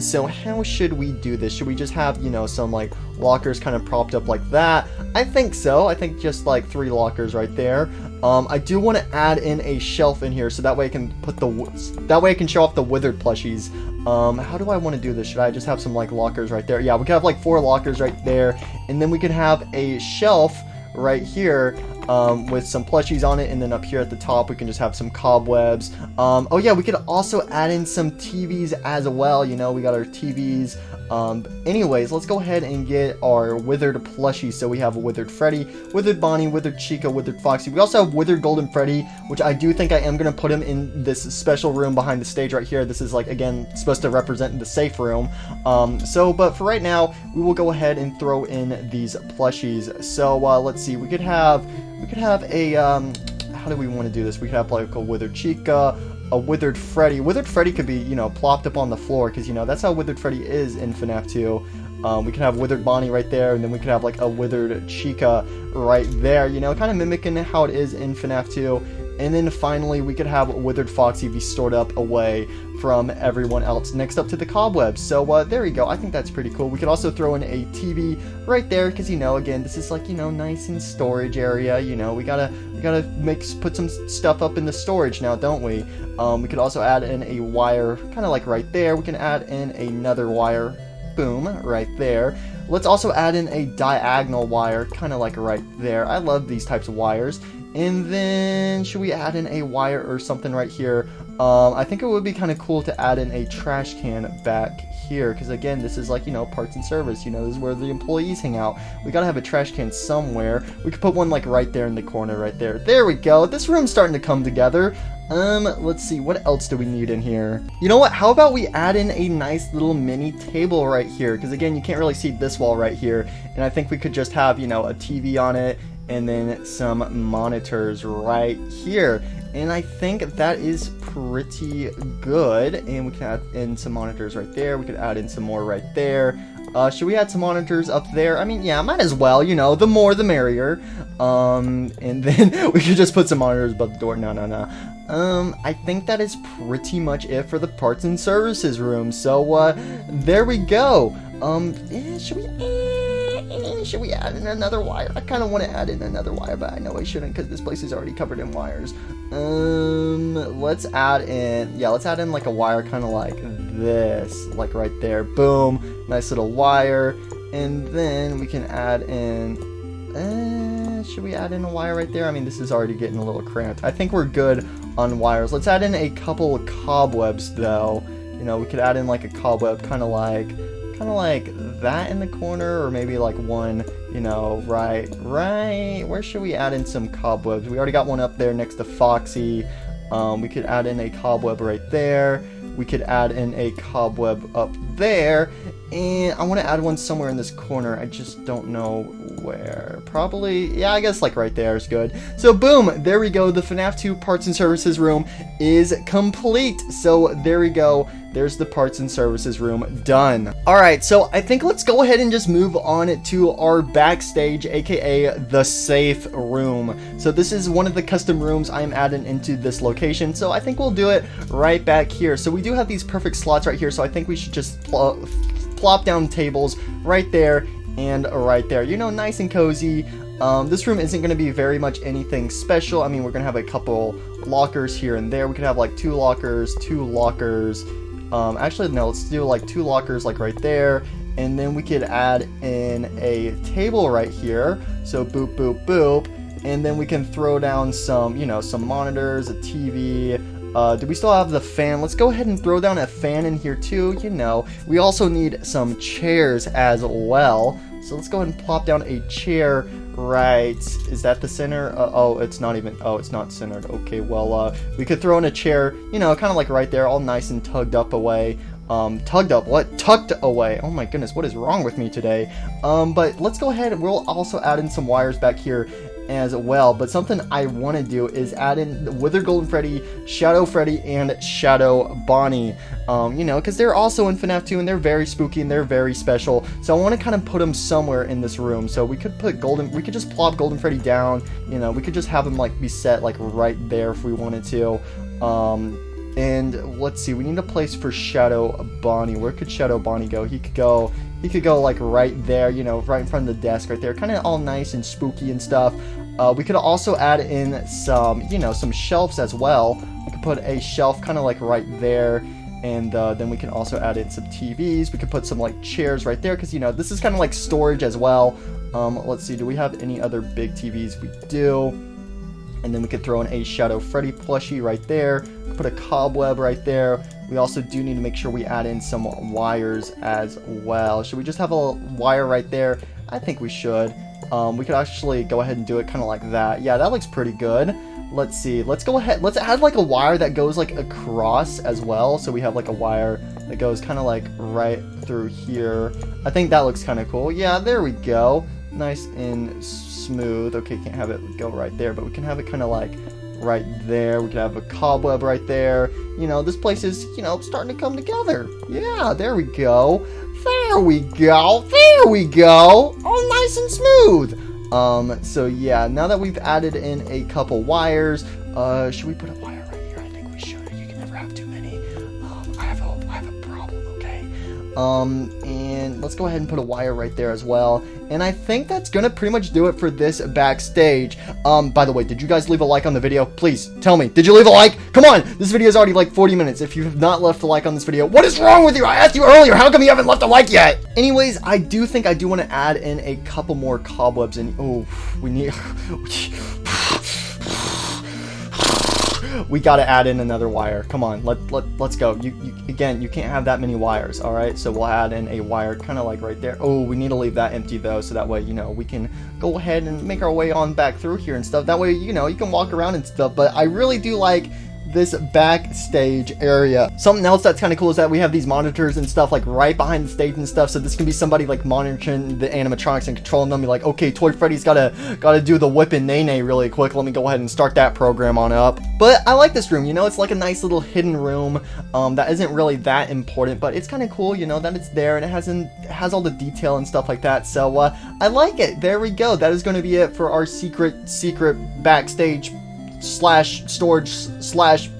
So how should we do this? Should we just have, you know, some like lockers kind of propped up like that? I think so. I think just like 3 lockers right there. I do want to add in a shelf in here so that way I can put that way I can show off the withered plushies. How do I want to do this? Should I just have some like lockers right there? Yeah, we could have like 4 lockers right there, and then we could have a shelf right here with some plushies on it, and then up here at the top we can just have some cobwebs. Oh yeah, we could also add in some TVs as well. You know, we got our TVs. Anyways, let's go ahead and get our withered plushies. So we have a withered Freddy, withered Bonnie, withered Chica, withered Foxy. We also have withered Golden Freddy, which I do think I am going to put him in this special room behind the stage right here. This is like, again, supposed to represent the safe room. But for right now, we will go ahead and throw in these plushies. So let's see, we could have a how do we want to do this? We could have like a withered Chica, a withered Freddy. Withered Freddy could be, you know, plopped up on the floor, because, you know, that's how withered Freddy is in FNAF 2. We could have withered Bonnie right there, and then we could have like a withered Chica right there, you know, kind of mimicking how it is in FNAF 2. And then finally, we could have withered Foxy be stored up away from everyone else next up to the cobwebs. So there we go. I think that's pretty cool. We could also throw in a TV right there, because, you know, again, this is like, you know, nice and storage area. You know, we gotta put some stuff up in the storage now, don't we? We could also add in a wire, kind of like right there. We can add in another wire, boom, right there. Let's also add in a diagonal wire, kind of like right there. I love these types of wires. And then, should we add in a wire or something right here? I think it would be kind of cool to add in a trash can back here, because again, this is like, you know, parts and service. You know, this is where the employees hang out. We gotta have a trash can somewhere. We could put one like right there in the corner right there. There we go. This room's starting to come together. Let's see, what else do we need in here? You know what, how about we add in a nice little mini table right here? Because again, you can't really see this wall right here, and I think we could just have, you know, a TV on it, and then some monitors right here. And I think that is pretty good. And we can add in some monitors right there. We could add in some more right there. Should we add some monitors up there? I mean, yeah, might as well, you know, the more the merrier. And then we could just put some monitors above the door. No. I think that is pretty much it for the parts and services room. So, there we go. Should we add in another wire? I kind of want to add in another wire, but I know I shouldn't, because this place is already covered in wires. Let's add in like a wire kind of like this, like right there. Boom, nice little wire. And then we can add in, should we add in a wire right there? I mean, this is already getting a little cramped. I think we're good on wires. Let's add in a couple of cobwebs though. You know, we could add in like a cobweb, kind of like that in the corner, or maybe like one, you know, right, where should we add in some cobwebs? We already got one up there next to Foxy. We could add in a cobweb right there. We could add in a cobweb up there, and I want to add one somewhere in this corner. I just don't know where. Probably, yeah, I guess like right there is good. So boom, there we go. The FNAF 2 parts and services room is complete. So there we go. There's the parts and services room done. Alright, so I think let's go ahead and just move on to our backstage, aka the safe room. So this is one of the custom rooms I'm adding into this location, so I think we'll do it right back here. So we do have these perfect slots right here, so I think we should just plop down tables right there and right there. You know, nice and cozy. This room isn't going to be very much anything special. I mean, we're going to have a couple lockers here and there. We could have like two lockers. Actually, no, let's do like 2 lockers like right there. And then we could add in a table right here. So boop, boop, boop. And then we can throw down some, you know, some monitors, a TV. Do we still have the fan? Let's go ahead and throw down a fan in here too. You know, we also need some chairs as well. So let's go ahead and plop down a chair right. Is that the center? Oh, it's not even. Oh, it's not centered. Okay, well, we could throw in a chair, you know, kind of like right there, all nice and tugged up away. Tugged up, what? Tucked away. Oh my goodness, what is wrong with me today? But let's go ahead. We'll also add in some wires back here as well. But something I want to do is add in the Withered Golden Freddy, Shadow Freddy, and Shadow Bonnie. You know, because they're also in FNAF 2 and they're very spooky and they're very special. So I want to kind of put them somewhere in this room. So we could put we could just plop Golden Freddy down. You know, we could just have him like be set like right there if we wanted to. And let's see, we need a place for Shadow Bonnie. Where could Shadow Bonnie go? He could go like right there, you know, right in front of the desk right there. Kind of all nice and spooky and stuff. We could also add in some, you know, some shelves as well. We could put a shelf kind of like right there. And then we can also add in some TVs. We could put some like chairs right there because, you know, this is kind of like storage as well. Let's see, do we have any other big TVs? We do. And then we could throw in a Shadow Freddy plushie right there. Put a cobweb right there. We also do need to make sure we add in some wires as well. Should we just have a wire right there? I think we should. We could actually go ahead and do it kind of like that. Yeah, that looks pretty good. Let's see. Let's go ahead. Let's add like a wire that goes like across as well. So we have like a wire that goes kind of like right through here. I think that looks kind of cool. Yeah, there we go. Nice and smooth. Okay, can't have it go right there, but we can have it kind of like right there. We could have a cobweb right there. You know, this place is, you know, starting to come together. Yeah, there we go. There we go. There we go. All nice and smooth. So yeah, now that we've added in a couple wires, should we put a wire right here? I think we should. You can never have too many. I have a problem, okay? And let's go ahead and put a wire right there as well. And I think that's gonna pretty much do it for this backstage. By the way, did you guys leave a like on the video? Please tell me, did you leave a like? Come on, this video is already like 40 minutes. If you have not left a like on this video, what is wrong with you? I asked you earlier, how come you haven't left a like yet? Anyways, I do think I do want to add in a couple more cobwebs, and oh, we need we gotta add in another wire. Come on, let's go. Again, you can't have that many wires. All right, so we'll add in a wire kind of like right there. Oh, we need to leave that empty though, so that way, you know, we can go ahead and make our way on back through here and stuff. That way, you know, you can walk around and stuff. But I really do like this backstage area. Something else that's kind of cool is that we have these monitors and stuff like right behind the stage and stuff, so this can be somebody like monitoring the animatronics and controlling them. Be like, okay, Toy Freddy's gotta do the whip and nay really quick. Let me go ahead and start that program on up. But I like this room, you know, it's like a nice little hidden room that isn't really that important, but it's kind of cool, you know, that it's there and it has all the detail and stuff like that. So I like it. There we go. That is going to be it for our secret backstage slash storage slash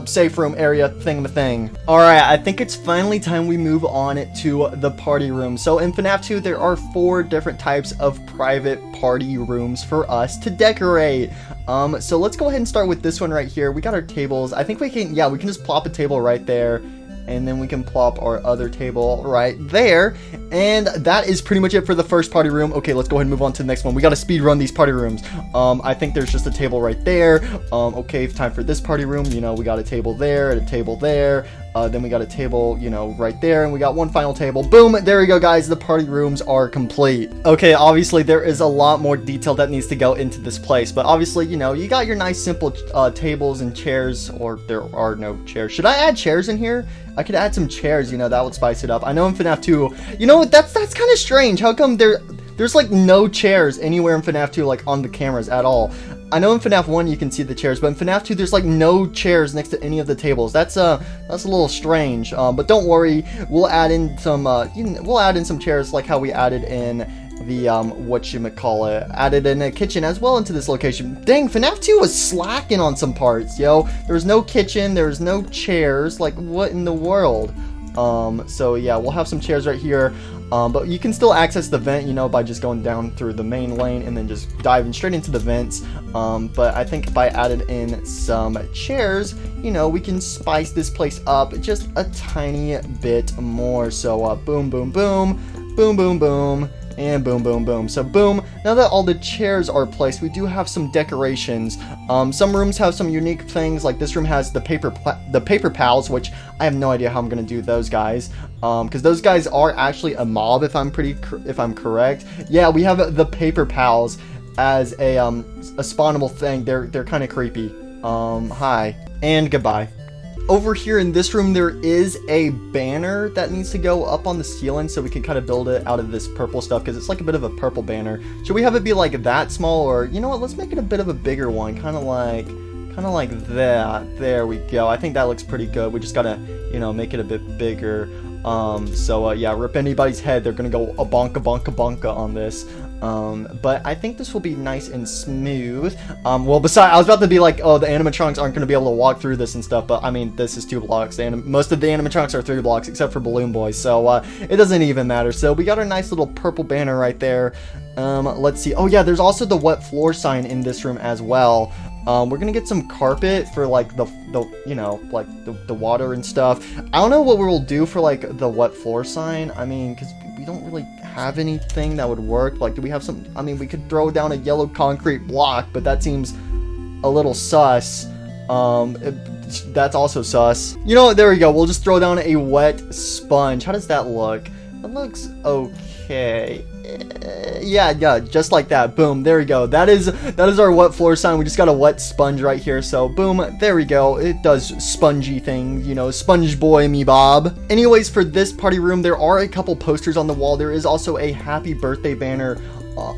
safe room area thing. Alright, I think it's finally time we move on to the party room. So in FNAF 2, there are 4 different types of private party rooms for us to decorate. So let's go ahead and start with this one right here. We got our tables. I think we can just plop a table right there. And then we can plop our other table right there. And that is pretty much it for the first party room. Okay, let's go ahead and move on to the next one. We got to speed run these party rooms. I think there's just a table right there. Okay, time for this party room. You know, we got a table there and a table there. Then we got a table, you know, right there. And we got one final table. Boom! There we go, guys. The party rooms are complete. Okay, obviously, there is a lot more detail that needs to go into this place. But obviously, you know, you got your nice, simple tables and chairs. Or there are no chairs. Should I add chairs in here? I could add some chairs, you know, that would spice it up. I know in FNAF 2, you know, that's kind of strange. How come there's like no chairs anywhere in FNAF 2, like on the cameras at all? I know in FNAF 1 you can see the chairs, but in FNAF 2 there's like no chairs next to any of the tables. That's a little strange. But don't worry, we'll add in some chairs like how we added in the added in a kitchen as well into this location. Dang, FNAF 2 was slacking on some parts, yo. There was no kitchen, there was no chairs. Like, what in the world? So yeah, we'll have some chairs right here. But you can still access the vent, you know, by just going down through the main lane and then just diving straight into the vents. But I think if I added in some chairs, you know, we can spice this place up just a tiny bit more. So boom, boom, boom, boom, boom, boom. And boom, boom, boom. So boom, now that all the chairs are placed, we do have some decorations. Some rooms have some unique things, like this room has the paper pals, which I have no idea how I'm gonna do those guys, because those guys are actually a mob, if I'm correct. Yeah, we have the paper pals as a spawnable thing. They're kind of creepy. Hi and goodbye. Over here in this room, there is a banner that needs to go up on the ceiling, so we can kind of build it out of this purple stuff, because it's like a bit of a purple banner. Should we have it be like that small, or you know what, let's make it a bit of a bigger one, kind of kind of like that. There we go. I think that looks pretty good. We just gotta, you know, make it a bit bigger. Yeah, rip anybody's head. They're gonna go a bonka bonka bonka on this. But I think this will be nice and smooth. Well, besides, I was about to be like, oh, the animatronics aren't gonna be able to walk through this and stuff, but I mean, this is 2 blocks. Most of the animatronics are 3 blocks, except for Balloon Boy, so it doesn't even matter. So we got our nice little purple banner right there. Let's see. Oh yeah, there's also the wet floor sign in this room as well. We're gonna get some carpet for like the you know, like the water and stuff. I don't know what we'll do for like the wet floor sign. I mean, because we don't really have anything that would work. Like, do we have some? I mean, we could throw down a yellow concrete block, but that seems a little sus. That's also sus. You know what? There we go. We'll just throw down a wet sponge. How does that look? That looks okay. Yeah, just like that. Boom, there we go. That is our wet floor sign. We just got a wet sponge right here, so boom, there we go. It does spongy things, you know, sponge boy me bob. Anyways, for this party room, there are a couple posters on the wall. There is also a happy birthday banner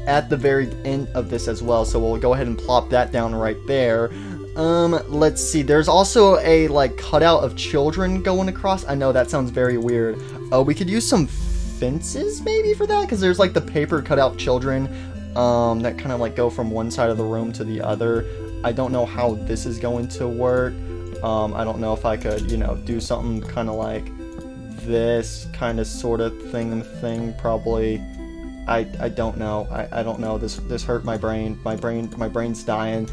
at the very end of this as well, so we'll go ahead and plop that down right there. Let's see, there's also a like cutout of children going across. I know that sounds very weird. We could use some fences maybe for that, because there's like the paper cutout children that kind of like go from one side of the room to the other. I don't know how this is going to work. I don't know if I could, you know, do something kind of like this kind of sort of thing probably. I don't know. I don't know. This hurt my brain. My brain's dying.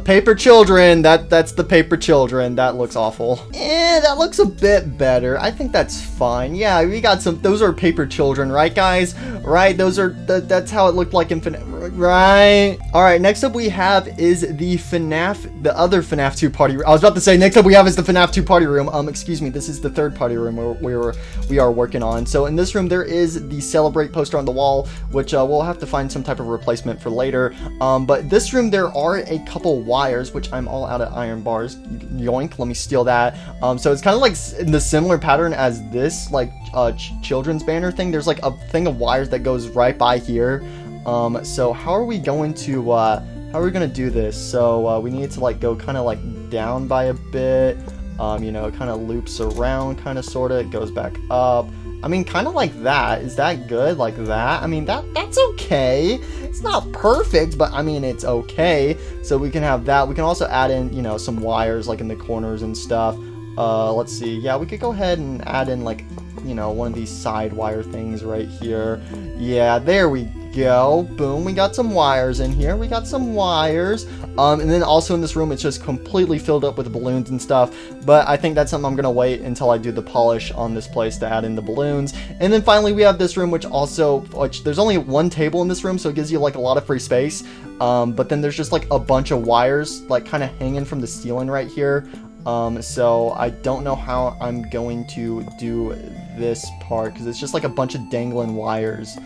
Paper children. That's the paper children. That looks awful. That looks a bit better. I think that's fine. Yeah, we got some. Those are paper children, right, guys? Right. Those are. That's how it looked like in FNAF. Right. All right. Next up we have is the FNAF, the other FNAF 2 party room. I was about to say next up we have is the FNAF 2 party room. Excuse me. This is the 3rd party room we are working on. So in this room there is the celebrate poster on the wall, which we'll have to find some type of replacement for later. But this room there are a couple wires, which I'm all out of iron bars. Yoink, let me steal that. So it's kind of like in the similar pattern as this like children's banner thing. There's like a thing of wires that goes right by here. So how are we going to do this? So we need to like go kind of like down by a bit. You know, it kind of loops around, kind of sort of. It goes back up. I mean, kind of like that. Is that good? Like that? I mean, that's okay. It's not perfect, but I mean, it's okay. So we can have that. We can also add in, you know, some wires like in the corners and stuff. Let's see. Yeah, we could go ahead and add in like, you know, one of these side wire things right here. Yeah, there we go. Boom, we got some wires in here. We got some wires. And then also in this room, it's just completely filled up with balloons and stuff. But I think that's something I'm going to wait until I do the polish on this place to add in the balloons. And then finally, we have this room, which there's only one table in this room, so it gives you like a lot of free space. But then there's just like a bunch of wires like kind of hanging from the ceiling right here. So I don't know how I'm going to do this part, because it's just like a bunch of dangling wires.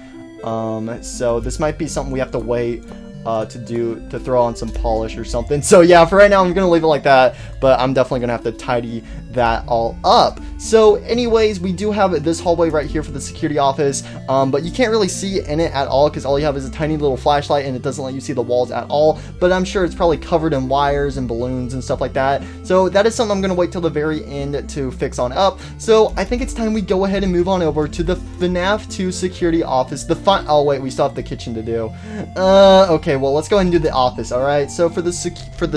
So this might be something we have to wait to throw on some polish or something. So yeah, for right now I'm gonna leave it like that, but I'm definitely gonna have to tidy that all up. So anyways, we do have this hallway right here for the security office, but you can't really see in it at all because all you have is a tiny little flashlight and it doesn't let you see the walls at all, but I'm sure it's probably covered in wires and balloons and stuff like that. So that is something I'm gonna wait till the very end to fix on up. So I think it's time we go ahead and move on over to the FNAF 2 security office. Oh wait, we still have the kitchen to do. Okay, well let's go ahead and do the office. All right, so for the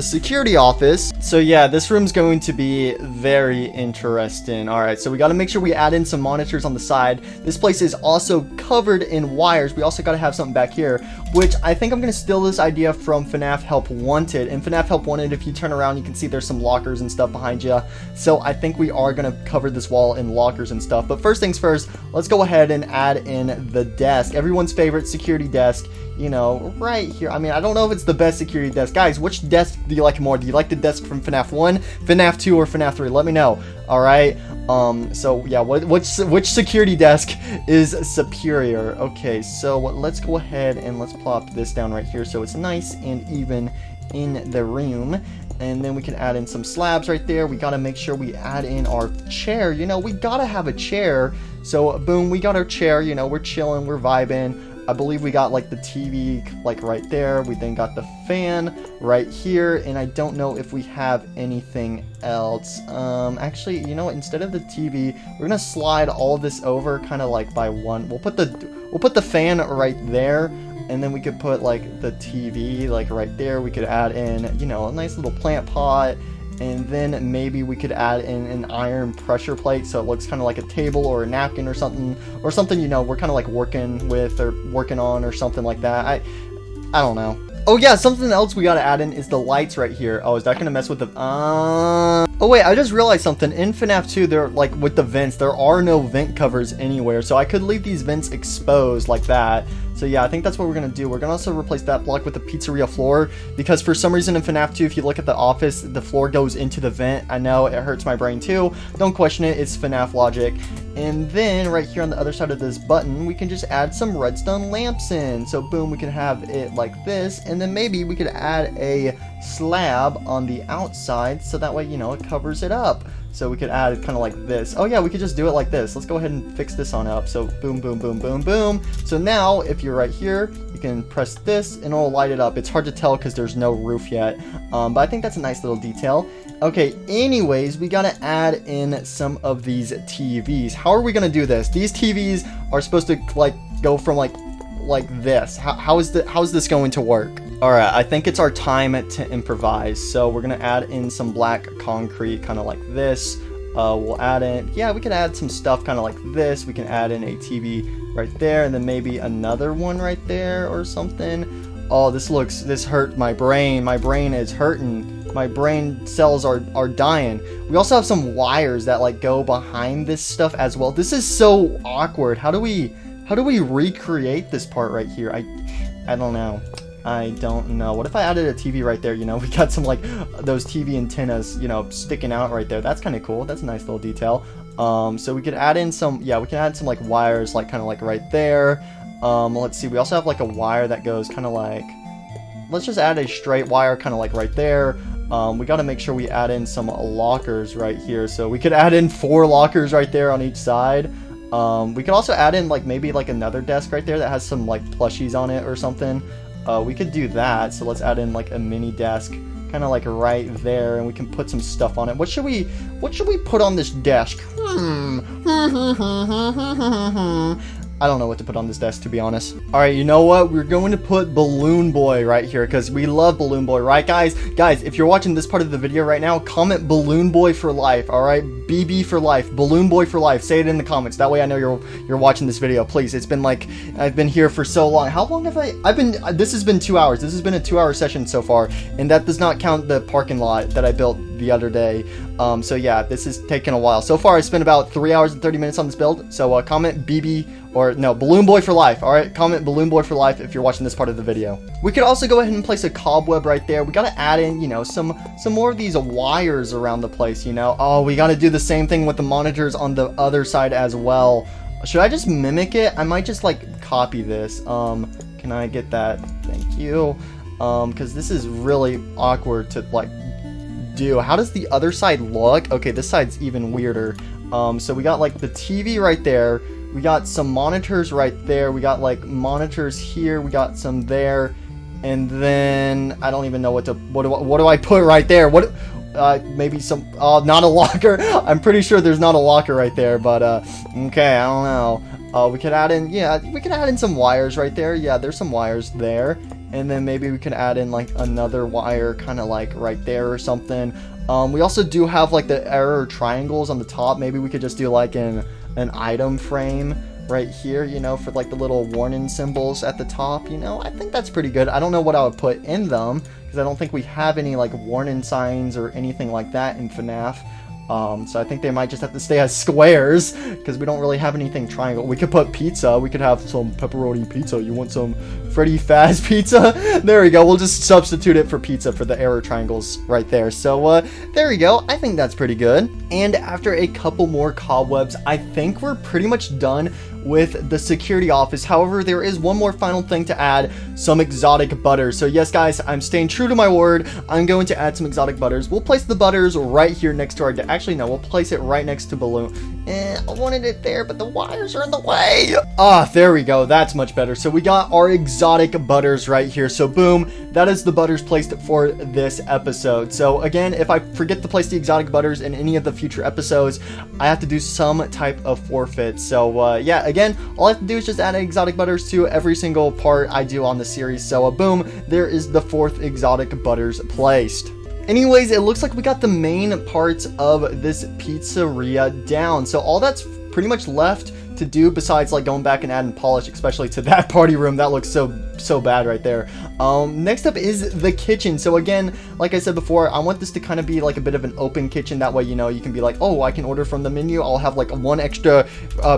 security office, so yeah, this room's going to be very interesting. All right, so we got to make sure we add in some monitors on the side. This place is also covered in wires. We also got to have something back here, which I think I'm going to steal this idea from FNAF Help Wanted. In FNAF Help Wanted, if you turn around, you can see there's some lockers and stuff behind you. So I think we are going to cover this wall in lockers and stuff. But first things first, let's go ahead and add in the desk. Everyone's favorite security desk, you know, right here. I mean, I don't know if it's the best security desk. Guys, which desk do you like more? Do you like the desk from FNAF 1, FNAF 2, or FNAF 3? Let me know. All right. So yeah, which security desk is superior? Okay, so let's go ahead and let's plop this down right here so it's nice and even in the room. And then we can add in some slabs right there. We got to make sure we add in our chair. You know, we got to have a chair. So boom, we got our chair. You know, we're chilling, we're vibing. I believe we got like the TV like right there. We then got the fan right here, and I don't know if we have anything else. Actually, you know what? Instead of the TV, we're gonna slide all of this over kind of like by one. We'll put the fan right there, and then we could put like the TV like right there. We could add in, you know, a nice little plant pot. And then maybe we could add in an iron pressure plate so it looks kind of like a table or a napkin or something, you know, we're kind of like working with or working on or something like that. I don't know. Oh yeah, something else we gotta add in is the lights right here. Oh, is that gonna mess with the... Oh wait, I just realized something. In FNAF 2, they're like with the vents, there are no vent covers anywhere. So I could leave these vents exposed like that. So yeah, I think that's what we're gonna do. We're gonna also replace that block with the pizzeria floor, because for some reason in FNAF 2, if you look at the office, the floor goes into the vent. I know, it hurts my brain too. Don't question it, it's FNAF logic. And then right here on the other side of this button, we can just add some redstone lamps in. So boom, we can have it like this, and then maybe we could add a slab on the outside so that way, you know, it covers it up. So we could add it kind of like this. Oh yeah, we could just do it like this. Let's go ahead and fix this on up. So boom, boom, boom, boom, boom. So now if you're right here, you can press this and it'll light it up. It's hard to tell because there's no roof yet. But I think that's a nice little detail. Okay, anyways, we gotta add in some of these TVs. How are we gonna do this? These TVs are supposed to like go from like this. How is this going to work? Alright, I think it's our time to improvise. So we're gonna add in some black concrete kind of like this. We'll add in, yeah, we can add some stuff kind of like this. We can add in a TV right there, and then maybe another one right there or something. Oh, this hurt my brain. My brain is hurting. My brain cells are dying. We also have some wires that like go behind this stuff as well. This is so awkward. How do we recreate this part right here? I don't know. I don't know. What if I added a TV right there? You know, we got some like those TV antennas, you know, sticking out right there. That's kind of cool. That's a nice little detail. So we could add in some, yeah, we can add some like wires like kind of like right there. Let's see. We also have like a wire that goes kind of like, let's just add a straight wire kind of like right there. We got to make sure we add in some lockers right here. So we could add in 4 lockers right there on each side. We could also add in like maybe like another desk right there that has some like plushies on it or something. We could do that. So let's add in like a mini desk kind of like right there, and we can put some stuff on it. What should we put on this desk? I don't know what to put on this desk, to be honest. Alright, you know what? We're going to put Balloon Boy right here because we love Balloon Boy, right guys? Guys, if you're watching this part of the video right now, comment Balloon Boy for life, alright? BB for life, Balloon Boy for life. Say it in the comments. That way I know you're watching this video. Please, it's been like, I've been here for so long. How long have this has been 2 hours. This has been a 2-hour session so far, and that does not count the parking lot that I built the other day. So yeah, this has taken a while. So far, I spent about 3 hours and 30 minutes on this build. So comment BB, or no, Balloon Boy for life. All right, comment Balloon Boy for life if you're watching this part of the video. We could also go ahead and place a cobweb right there. We gotta add in, you know, some more of these wires around the place, you know. Oh, we gotta do the same thing with the monitors on the other side as well. Should I just mimic it? I might just like copy this. Can I get that? Thank you. Because this is really awkward to like do. How does the other side look? Okay, this side's even weirder. So we got like the TV right there. We got some monitors right there. We got like monitors here. We got some there, and then I don't even know what do I put right there? What? Maybe some. Not a locker. I'm pretty sure there's not a locker right there. But okay, I don't know. We could add in. Yeah, we could add in some wires right there. Yeah, there's some wires there, and then maybe we can add in like another wire, kind of like right there or something. We also do have like the error triangles on the top. Maybe we could just do like an item frame right here, you know, for like the little warning symbols at the top, you know. I think that's pretty good. I don't know what I would put in them because I don't think we have any like warning signs or anything like that in FNAF. So I think they might just have to stay as squares because we don't really have anything triangle. We could put pizza. We could have some pepperoni pizza. You want some Freddy Fazbear pizza? There we go. We'll just substitute it for pizza for the error triangles right there. So there we go. I think that's pretty good. And after a couple more cobwebs, I think we're pretty much done with the security office. However, there is one more final thing to add, some exotic butters. So yes guys, I'm staying true to my word. I'm going to add some exotic butters. We'll place the butters right here next to our actually no, we'll place it right next to Balloon. I wanted it there, but the wires are in the way. Ah, there we go. That's much better. So we got our exotic butters right here. So boom, that is the butters placed for this episode. So again, if I forget to place the exotic butters in any of the future episodes, I have to do some type of forfeit. So yeah, again, all I have to do is just add exotic butters to every single part I do on the series. So boom, there is the 4th exotic butters placed. Anyways, it looks like we got the main parts of this pizzeria down. So all that's pretty much left to do besides like going back and adding polish, especially to that party room. That looks so bad right there. Next up is the kitchen. So again, like I said before, I want this to kind of be like a bit of an open kitchen. That way, you know, you can be like, oh, I can order from the menu. I'll have like 1 extra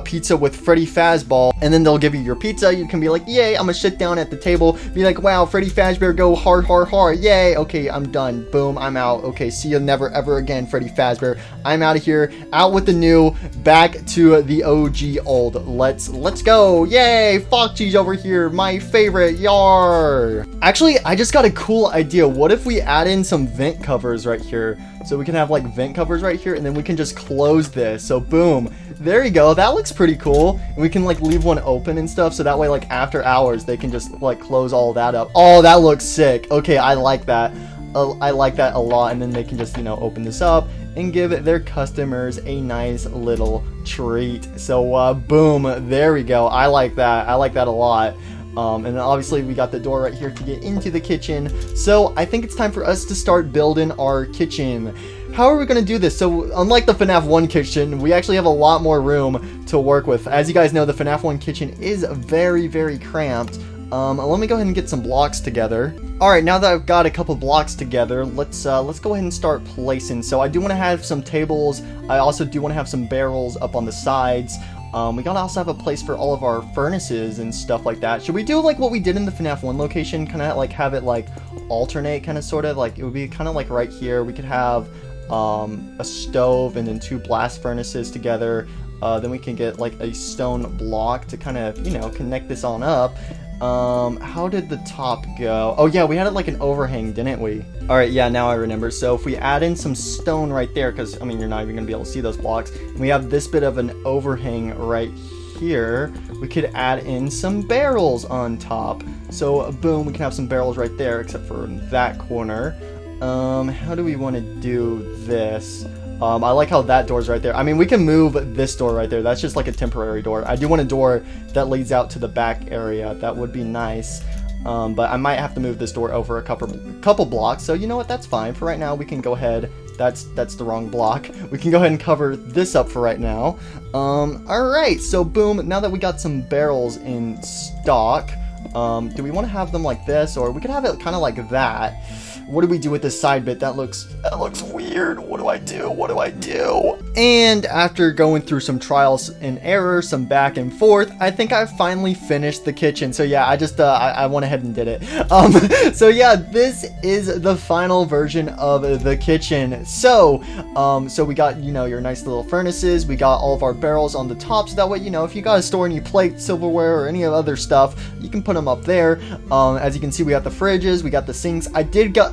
pizza with Freddy Fazbear, and then they'll give you your pizza. You can be like, yay, I'm gonna sit down at the table, be like, wow, Freddy Fazbear, go hard, hard, hard, yay, okay, I'm done, boom, I'm out, okay, see you never ever again, Freddy Fazbear. I'm out of here, out with the new, back to the OG old. Let's go, yay, Foxy's over here, my favorite, yar. Actually, I just got a cool idea. What if we add in some vent covers right here? So we can have like vent covers right here, and then we can just close this. So boom, there you go. That looks pretty cool. And we can like leave one open and stuff, so that way like after hours they can just like close all that up. Oh, that looks sick. Okay, I like that. I like that a lot. And then they can just, you know, open this up and give their customers a nice little treat. So boom, there we go. I like that. I like that a lot. And then obviously we got the door right here to get into the kitchen. So I think it's time for us to start building our kitchen. How are we going to do this? So unlike the FNAF 1 kitchen, we actually have a lot more room to work with. As you guys know, the FNAF 1 kitchen is very cramped. Let me go ahead and get some blocks together. Alright, now that I've got a couple blocks together, let's go ahead and start placing. So I do want to have some tables. I also do want to have some barrels up on the sides. We gotta also have a place for all of our furnaces and stuff like that. Should we do like what we did in the FNAF 1 location? Kind of like have it like alternate, kind of sort of like it would be kind of like right here. We could have a stove and then 2 blast furnaces together. Then we can get like a stone block to kind of, you know, connect this on up. How did the top go? Oh yeah, we had it like an overhang, didn't we? Alright, yeah, now I remember. So if we add in some stone right there, because I mean you're not even gonna be able to see those blocks, and we have this bit of an overhang right here, we could add in some barrels on top. So boom, we can have some barrels right there, except for that corner. How do we want to do this? I like how that door's right there. I mean, we can move this door right there. That's just like a temporary door. I do want a door that leads out to the back area. That would be nice. But I might have to move this door over a couple blocks. So you know what? That's fine. For right now, we can go ahead. That's the wrong block. We can go ahead and cover this up for right now. Alright, so boom. Now that we got some barrels in stock, do we want to have them like this? Or we could have it kind of like that. What do we do with this side bit? That looks weird. What do I do? What do I do? And after going through some trials and errors, some back and forth, I think I finally finished the kitchen. So yeah, I just I went ahead and did it. So yeah, this is the final version of the kitchen. So so we got, you know, your nice little furnaces. We got all of our barrels on the top, so that way, you know, if you gotta store any plates, silverware, or any other stuff, you can put them up there. As you can see, we got the fridges, we got the sinks.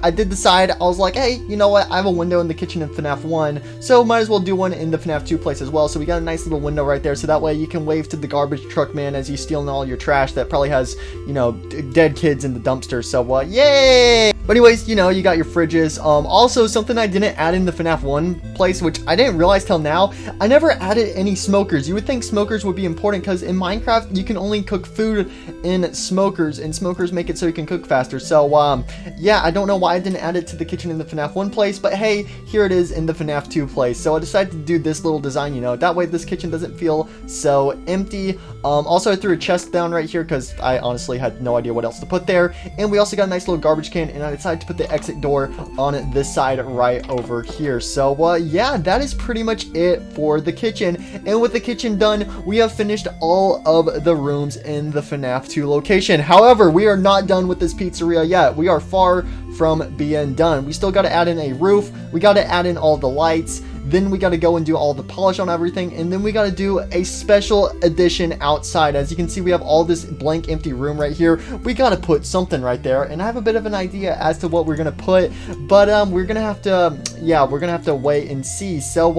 I did decide, I was like, hey, you know what, I have a window in the kitchen in FNAF 1, so might as well do one in the FNAF 2 place as well. So we got a nice little window right there, so that way you can wave to the garbage truck man as he's stealing all your trash that probably has, you know, dead kids in the dumpster. So yay! But anyways, you know, you got your fridges. Also, something I didn't add in the FNAF 1 place, which I didn't realize till now, I never added any smokers. You would think smokers would be important because in Minecraft, you can only cook food in smokers, and smokers make it so you can cook faster. So, yeah, I don't know why I didn't add it to the kitchen in the FNAF 1 place, but hey, here it is in the FNAF 2 place. So I decided to do this little design, you know, that way this kitchen doesn't feel so empty. Also, I threw a chest down right here because I honestly had no idea what else to put there. And we also got a nice little garbage can, and I decided to put the exit door on this side right over here. So yeah, that is pretty much it for the kitchen. And with the kitchen done, we have finished all of the rooms in the FNAF 2 location. However, we are not done with this pizzeria yet. We are far from being done. We still got to add in a roof. We got to add in all the lights. Then we got to go and do all the polish on everything, and then we got to do a special edition outside. As you can see, we have all this blank empty room right here. We got to put something right there, and I have a bit of an idea as to what we're gonna put, but we're gonna have to wait and see. So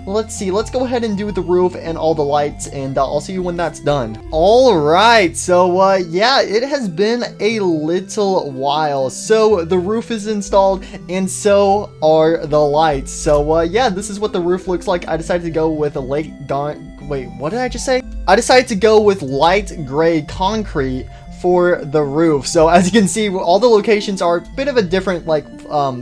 let's see, let's go ahead and do the roof and all the lights, and I'll see you when that's done. All right, so yeah, it has been a little while. So the roof is installed, and so are the lights. So yeah, this is what the roof looks like. I decided to go with a late dawn. Wait, what did I just say? I decided to go with light gray concrete for the roof. So as you can see, all the locations are a bit of a different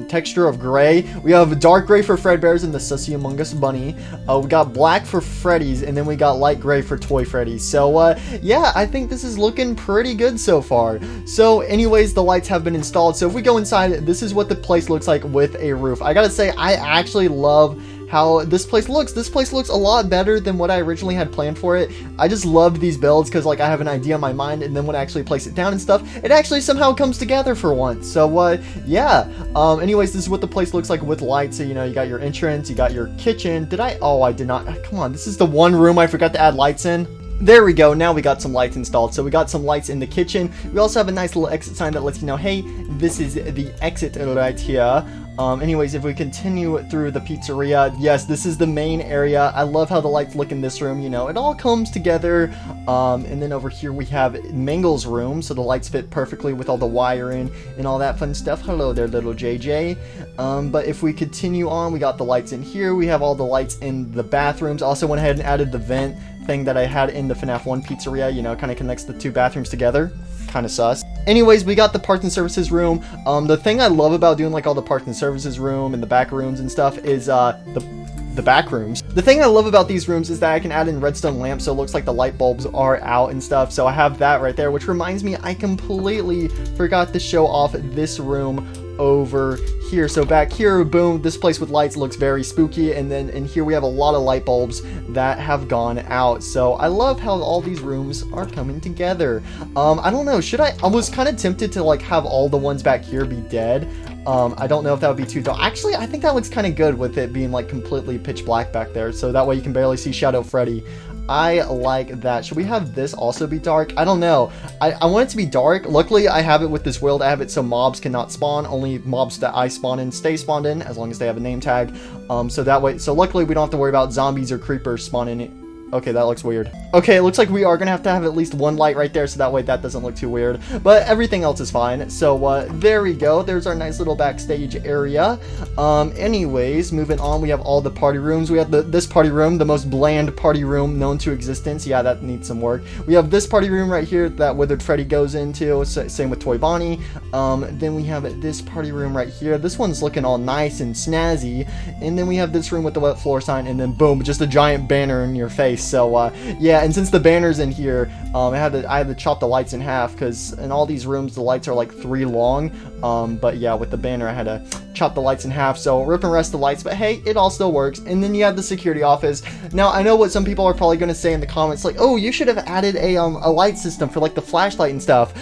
texture of gray. We have dark gray for Fredbear's and the Sussy Among Us bunny. We got black for Freddy's, and then we got light gray for Toy Freddy. So yeah, I think this is looking pretty good so far. So anyways, the lights have been installed. So if we go inside, this is what the place looks like with a roof. I gotta say, I actually love how this place looks. This place looks a lot better than what I originally had planned for it. I just loved these builds because like I have an idea in my mind, and then when I actually place it down and stuff, it actually somehow comes together for once. So yeah, anyways, this is what the place looks like with lights. So you know, you got your entrance, you got your kitchen. I did not, come on, this is the one room I forgot to add lights in. There we go, now we got some lights installed. So we got some lights in the kitchen. We also have a nice little exit sign that lets you know, hey, this is the exit right here. Anyways, if we continue through the pizzeria, yes, this is the main area. I love how the lights look in this room, you know, it all comes together. And then over here we have Mangle's room, so the lights fit perfectly with all the wiring and all that fun stuff. Hello there, little JJ. But if we continue on, we got the lights in here. We have all the lights in the bathrooms. Also went ahead and added the vent thing that I had in the FNAF 1 pizzeria, you know, kind of connects the two bathrooms together. Kind of sus. Anyways, we got the parts and services room. The thing I love about doing like all the parts and services room and the back rooms and stuff is the back rooms. The thing I love about these rooms is that I can add in redstone lamps, so it looks like the light bulbs are out and stuff. So I have that right there, which reminds me, I completely forgot to show off this room over here. So back here, boom, this place with lights looks very spooky, and then in here we have a lot of light bulbs that have gone out. So I love how all these rooms are coming together. I don't know, I was kind of tempted to like have all the ones back here be dead. I don't know if that would be too dark. Actually, I think that looks kind of good with it being like completely pitch black back there, so that way you can barely see Shadow Freddy. I like that. Should we have this also be dark? I don't know. I want it to be dark. Luckily, I have it with this world. I have it so mobs cannot spawn. Only mobs that I spawn in stay spawned in, as long as they have a name tag. So that way, so luckily we don't have to worry about zombies or creepers spawning in. Okay, that looks weird. Okay, it looks like we are gonna have to have at least one light right there, so that way that doesn't look too weird. But everything else is fine. So there we go. There's our nice little backstage area. Anyways, moving on, we have all the party rooms. We have this party room, the most bland party room known to existence. Yeah, that needs some work. We have this party room right here that Withered Freddy goes into. Same with Toy Bonnie. Then we have this party room right here. This one's looking all nice and snazzy. And then we have this room with the wet floor sign, and then boom, just a giant banner in your face. So yeah, and since the banner's in here, I had to chop the lights in half, because in all these rooms the lights are like 3 long. But yeah, with the banner I had to chop the lights in half, so rip and rest the lights, but hey, it all still works. And then you have the security office. Now I know what some people are probably going to say in the comments, like, oh, you should have added a light system for like the flashlight and stuff.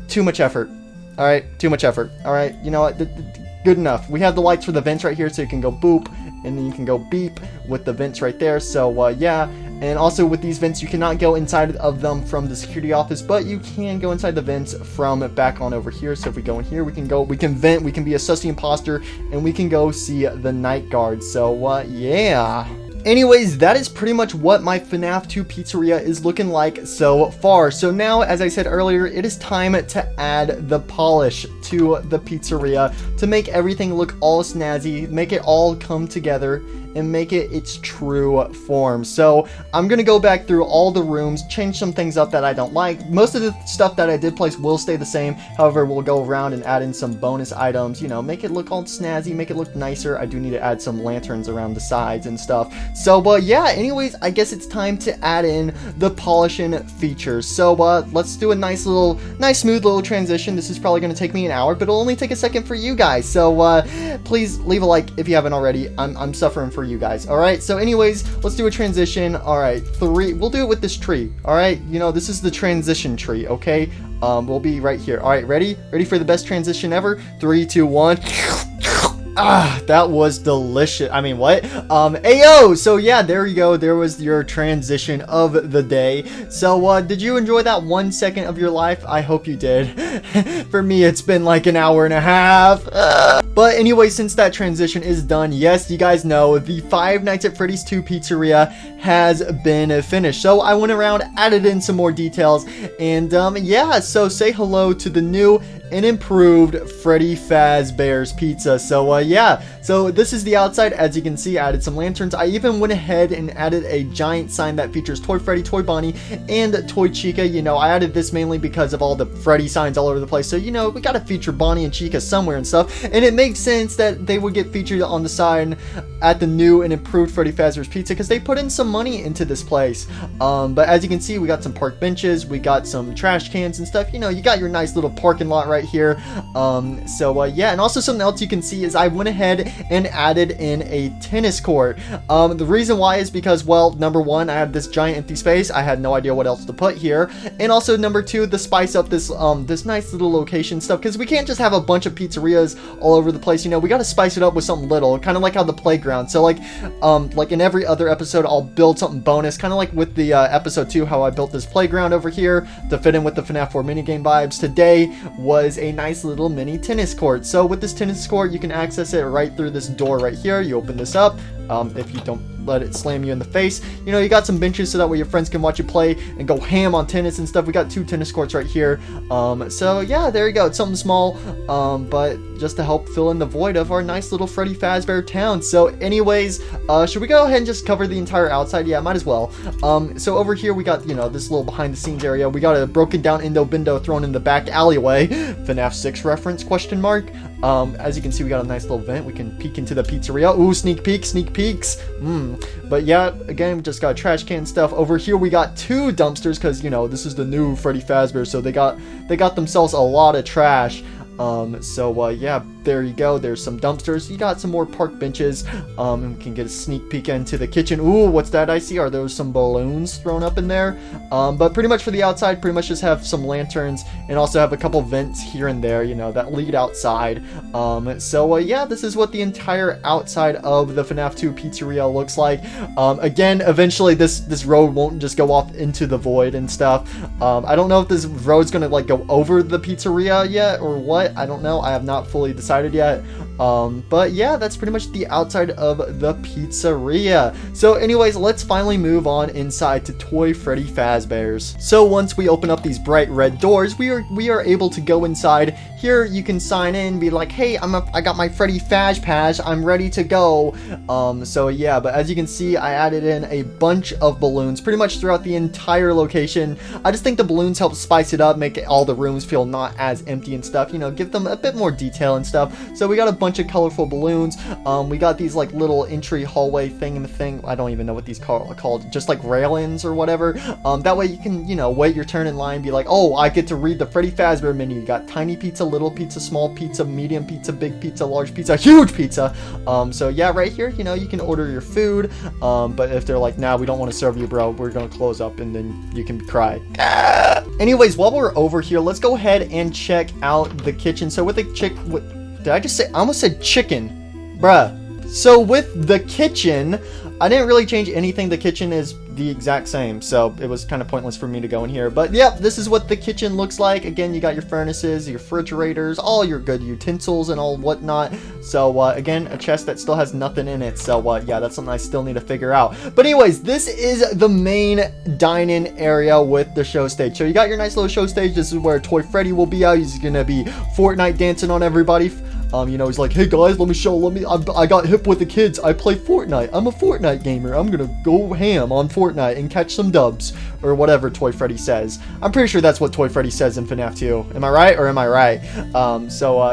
Too much effort. All right, too much effort. All right, you know what, good enough. We have the lights for the vents right here, so you can go boop, and then you can go beep with the vents right there. So yeah, and also with these vents, you cannot go inside of them from the security office, but you can go inside the vents from back on over here. So if we go in here, we can vent, we can be a sussy imposter, and we can go see the night guard. So yeah. Anyways, that is pretty much what my FNAF 2 pizzeria is looking like so far. So now, as I said earlier, it is time to add the polish to the pizzeria to make everything look all snazzy, make it all come together, and make it its true form. So I'm gonna go back through all the rooms, change some things up that I don't like. Most of the stuff that I did place will stay the same. However, we'll go around and add in some bonus items, you know, make it look all snazzy, make it look nicer. I do need to add some lanterns around the sides and stuff. So but yeah, anyways, I guess it's time to add in the polishing features. So let's do a nice smooth little transition. This is probably gonna take me an hour, but it'll only take a second for you guys. So please leave a like if you haven't already. I'm suffering for you guys. All right, so anyways, let's do a transition. All right, 3, we'll do it with this tree. All right, you know, this is the transition tree. Okay, we'll be right here. All right, ready for the best transition ever? 3, 2, 1. That was delicious. I mean, what? Ayo! So yeah, there you go. There was your transition of the day. So, did you enjoy that 1 second of your life? I hope you did. For me, it's been like an hour and a half. But anyway, since that transition is done, yes, you guys know the Five Nights at Freddy's 2 Pizzeria has been finished. So I went around, added in some more details, and yeah, so say hello to the new and improved Freddy Fazbear's Pizza. So yeah, so this is the outside. As you can see, I added some lanterns. I even went ahead and added a giant sign that features Toy Freddy, Toy Bonnie, and Toy Chica. You know, I added this mainly because of all the Freddy signs all over the place. So, you know, we gotta feature Bonnie and Chica somewhere and stuff. And it makes sense that they would get featured on the sign at the new and improved Freddy Fazbear's Pizza because they put in some money into this place. But as you can see, we got some park benches, we got some trash cans and stuff. You know, you got your nice little parking lot right here. Yeah, and also something else you can see is I went ahead and added in a tennis court. The reason why is because, well, number one, I had this giant empty space. I had no idea what else to put here. And also number two, to spice up this this nice little location stuff, because we can't just have a bunch of pizzerias all over the place. You know, we got to spice it up with something little, kind of like how the playground. So like in every other episode, I'll build something bonus, kind of like with the episode 2, how I built this playground over here to fit in with the FNAF 4 minigame vibes. Today was a nice little mini tennis court. So with this tennis court, you can access it right through this door right here. You open this up. If you don't let it slam you in the face, you know, you got some benches so that way your friends can watch you play and go ham on tennis and stuff. We got 2 tennis courts right here. So yeah, there you go. It's something small, but just to help fill in the void of our nice little Freddy Fazbear town. So anyways, should we go ahead and just cover the entire outside? Yeah, might as well. So over here we got, you know, this little behind the scenes area. We got a broken down Endo Bendo thrown in the back alleyway. FNAF 6 reference, question mark. As you can see, we got a nice little vent. We can peek into the pizzeria. Ooh, sneak peeks. But yeah, again, we just got trash can stuff. Over here, we got 2 dumpsters because, you know, this is the new Freddy Fazbear, so they got themselves a lot of trash. Yeah, there you go. There's some dumpsters. You got some more park benches. And we can get a sneak peek into the kitchen. Ooh, what's that I see? Are those some balloons thrown up in there? But pretty much for the outside, pretty much just have some lanterns and also have a couple vents here and there, you know, that lead outside. Yeah, this is what the entire outside of the FNAF 2 Pizzeria looks like. Again, eventually this road won't just go off into the void and stuff. I don't know if this road's gonna like go over the pizzeria yet or what. I don't know. I have not fully decided yet. But yeah, that's pretty much the outside of the pizzeria. So anyways, let's finally move on inside to Toy Freddy Fazbear's. So once we open up these bright red doors, we are able to go inside. Here you can sign in, be like, hey, I got my Freddy Faz Pass, I'm ready to go. So yeah, but as you can see, I added in a bunch of balloons pretty much throughout the entire location. I just think the balloons help spice it up, make all the rooms feel not as empty and stuff, you know, give them a bit more detail and stuff. So we got a bunch of colorful balloons. We got these like little entry hallway thing. I don't even know what these called, just like railings or whatever. That way you can, you know, wait your turn in line, be like, oh, I get to read the Freddy Fazbear menu. You got tiny pizza, little pizza, small pizza, medium pizza, big pizza, large pizza, huge pizza. So yeah, right here, you know, you can order your food. But if they're like, nah, we don't want to serve you, bro, we're gonna close up, and then you can cry. Anyways, while we're over here, let's go ahead and check out the kitchen. So with the did I just say? I almost said chicken, bruh. So with the kitchen, I didn't really change anything. The kitchen is the exact same, so it was kind of pointless for me to go in here. But yeah, this is what the kitchen looks like. Again, you got your furnaces, your refrigerators, all your good utensils and all whatnot. So again, a chest that still has nothing in it. So yeah, that's something I still need to figure out. But anyways, this is the main dine-in area with the show stage. So you got your nice little show stage. This is where Toy Freddy will be out. He's gonna be Fortnite dancing on everybody. You know, he's like, hey guys, I got hip with the kids. I play Fortnite. I'm a Fortnite gamer. I'm gonna go ham on Fortnite and catch some dubs. Or whatever Toy Freddy says. I'm pretty sure that's what Toy Freddy says in FNAF 2. Am I right or am I right?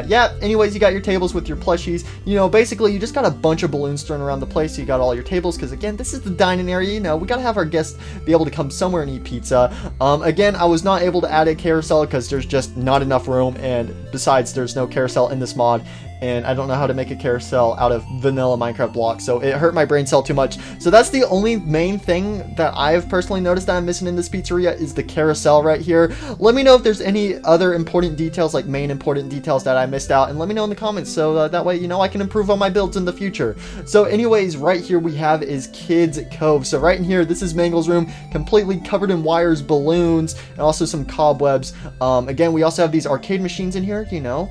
Yeah, anyways, you got your tables with your plushies. You know, basically, you just got a bunch of balloons thrown around the place. So you got all your tables, because again, this is the dining area. You know, we gotta have our guests be able to come somewhere and eat pizza. Again, I was not able to add a carousel because there's just not enough room. And besides, there's no carousel in this mod. and I don't know how to make a carousel out of vanilla Minecraft blocks, so it hurt my brain cell too much. So that's the only main thing that I've personally noticed that I'm missing in this pizzeria is the carousel right here. Let me know if there's any other important details, like main important details that I missed out, and let me know in the comments so that way, you know, I can improve on my builds in the future. So anyways, right here we have is Kids Cove. So right in here, this is Mangle's room, completely covered in wires, balloons, and also some cobwebs. Again, we also have these arcade machines in here, you know.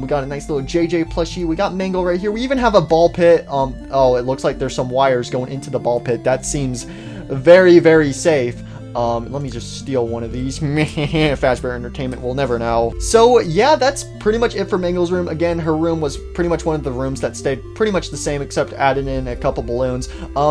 We got a nice little JJ plushie. We got Mangle right here. We even have a ball pit. Oh, it looks like there's some wires going into the ball pit. That seems very, very safe. Let me just steal one of these. Fazbear Entertainment will never know. So yeah, that's pretty much it for Mangle's room. Again, her room was pretty much one of the rooms that stayed pretty much the same, except added in a couple balloons.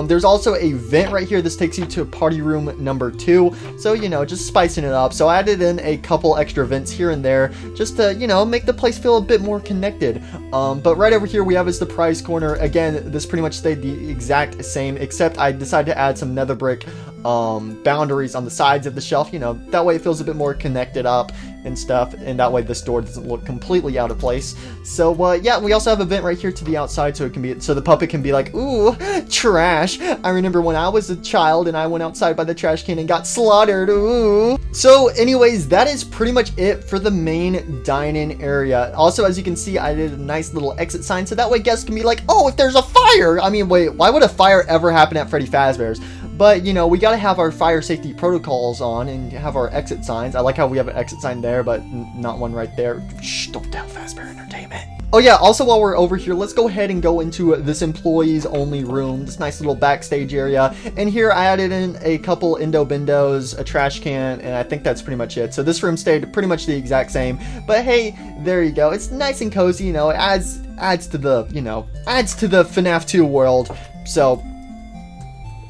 There's also a vent right here. This takes you to party room number 2. So, you know, just spicing it up. So I added in a couple extra vents here and there just to, you know, make the place feel a bit more connected. But right over here we have is the prize corner. Again, this pretty much stayed the exact same, except I decided to add some nether brick boundaries on the sides of the shelf, you know, that way it feels a bit more connected up and stuff, and that way this door doesn't look completely out of place. So yeah, we also have a vent right here to the outside, so it can be, so the puppet can be like, ooh, trash. I remember when I was a child and I went outside by the trash can and got slaughtered. Ooh. So anyways, that is pretty much it for the main dine-in area. Also, as you can see, I did a nice little exit sign, so that way guests can be like, oh, if there's a fire. I mean, wait, why would a fire ever happen at Freddy Fazbear's? But, you know, we got to have our fire safety protocols on and have our exit signs. I like how we have an exit sign there, but not one right there. Shh, don't tell Fazbear Entertainment. Oh yeah, also while we're over here, let's go ahead and go into this employees only room, this nice little backstage area. And here I added in a couple Endo Bendos, a trash can, and I think that's pretty much it. So this room stayed pretty much the exact same. But hey, there you go. It's nice and cozy, you know, it adds to the, you know, adds to the Fnaf 2 world. So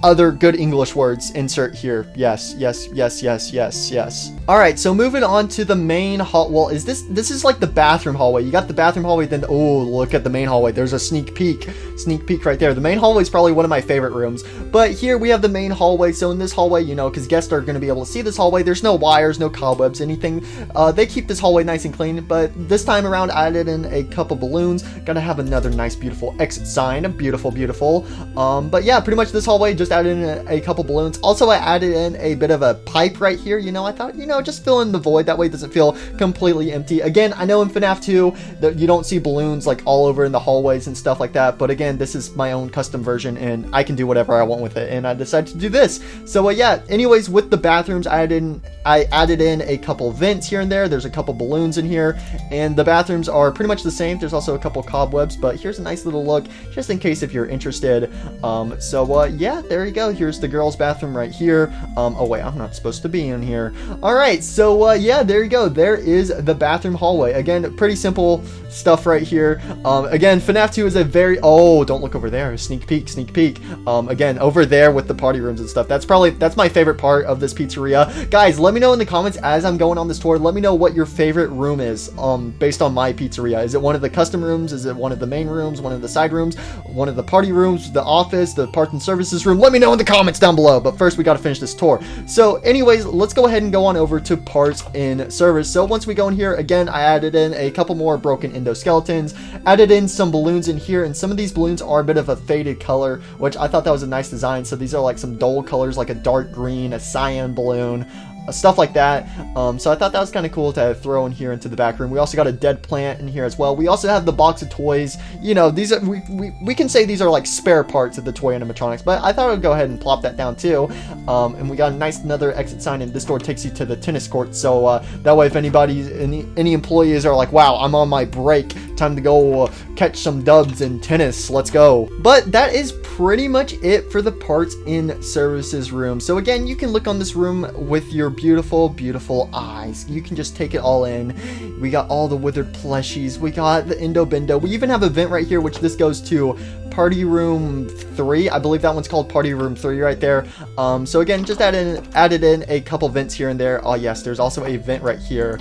other good English words insert here. Yes, yes, yes, yes, yes, yes. All right, so moving on to the main hall. Well, this is like the bathroom hallway. You got the bathroom hallway, then oh, look at the main hallway. There's a sneak peek right there. The main hallway is probably one of my favorite rooms. But here we have the main hallway. So in this hallway, you know, because guests are going to be able to see this hallway, there's no wires, no cobwebs, anything. They keep this hallway nice and clean. But this time around, I added in a couple balloons. Gotta have another nice, beautiful exit sign. Beautiful, beautiful. But yeah, pretty much this hallway just added in a couple balloons. Also, I added in a bit of a pipe right here. You know, I thought, you know, just fill in the void. That way it doesn't feel completely empty. Again, I know in FNAF 2 that you don't see balloons like all over in the hallways and stuff like that. But again, this is my own custom version and I can do whatever I want with it. And I decided to do this. So yeah, anyways, with the bathrooms, I added in a couple vents here and there. There's a couple balloons in here. And the bathrooms are pretty much the same. There's also a couple cobwebs. But here's a nice little look just in case if you're interested. Yeah, there you go. Here's the girls' bathroom right here. Oh wait, I'm not supposed to be in here. All right, so yeah, there you go. There is the bathroom hallway. Again, pretty simple stuff right here. Again, FNAF 2 is a very, oh, don't look over there. Sneak peek, sneak peek. Again, over there with the party rooms and stuff. That's my favorite part of this pizzeria. Guys, let me know in the comments as I'm going on this tour. Let me know what your favorite room is based on my pizzeria. Is it one of the custom rooms? Is it one of the main rooms? One of the side rooms? One of the party rooms? The office? The parts and services room? Let me know in the comments down below. But first, we got to finish this tour. So anyways, let's go ahead and go on over to parts in service. So once we go in here, again, I added in a couple more broken endo skeletons, added in some balloons in here, and some of these balloons are a bit of a faded color, which I thought that was a nice design. So these are like some dull colors, like a dark green, a cyan balloon, stuff like that. So I thought that was kind of cool to throw in here into the back room. We also got a dead plant in here as well. We also have the box of toys. You know, these are we can say these are like spare parts of the toy animatronics, but I thought I'd go ahead and plop that down too. And we got a nice another exit sign, and this door takes you to the tennis court. So that way, if any employees are like, wow, I'm on my break, time to go catch some dubs in tennis, let's go. But that is pretty much it for the parts in services room. So again, you can look on this room with your beautiful eyes. You can just take it all in. We got all the withered plushies. We got the Endo Bendo. We even have a vent right here, which this goes to party room 3. I believe that one's called party room 3 right there. So again, just added in a couple vents here and there. Oh yes, there's also a vent right here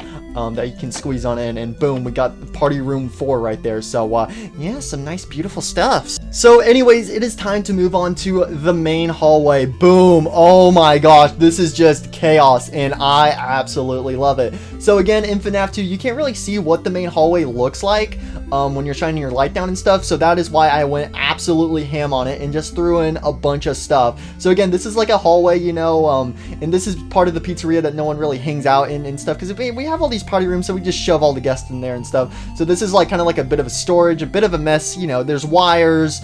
that you can squeeze on in, and boom, we got party room 4 right there. So yeah, some nice beautiful stuff. So anyways, it is time to move on to the main hallway. Boom. Oh my gosh, this is just chaos and I absolutely love it. So again, in FNAF 2, you can't really see what the main hallway looks like, when you're shining your light down and stuff. So that is why I went absolutely ham on it and just threw in a bunch of stuff. So again, this is like a hallway, you know, and this is part of the pizzeria that no one really hangs out in and stuff, because we have all these party rooms, so we just shove all the guests in there and stuff. So this is like kind of like a bit of a storage, a bit of a mess, you know. There's wires,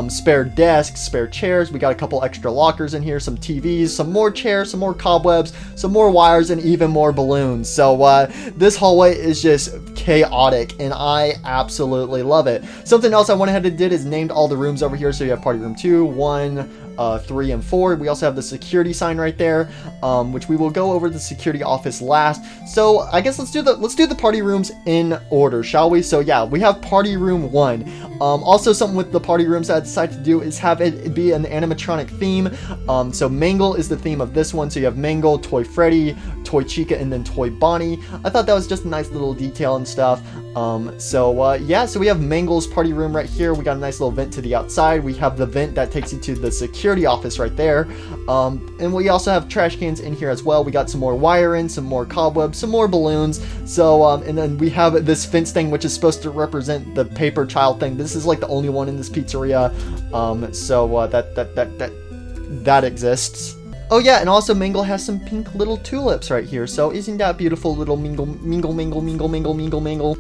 spare desks, spare chairs. We got a couple extra lockers in here, some TVs, some more chairs, some more cobwebs, some more wires, and even more balloons. So this hallway is just chaotic, and I absolutely love it. Something else I went ahead and did is named all the rooms over here. So you have party room 2, 1, 3, and 4. We also have the security sign right there, which we will go over the security office last. So I guess let's do the party rooms in order, shall we? So yeah, we have party room 1. Also, something with the party rooms that I decided to do is have it be an animatronic theme. So Mangle is the theme of this one. So you have Mangle, Toy Freddy, Toy Chica, and then Toy Bonnie. I thought that was just a nice little detail and stuff. Yeah, so we have Mangle's party room right here. We got a nice little vent to the outside. We have the vent that takes you to the security office right there. And we also have trash cans in here as well. We got some more wiring, some more cobwebs, some more balloons. So, and then we have this fence thing, which is supposed to represent the paper child thing. This is like the only one in this pizzeria. That exists. Oh yeah, and also Mangle has some pink little tulips right here. So isn't that beautiful? Little mingle.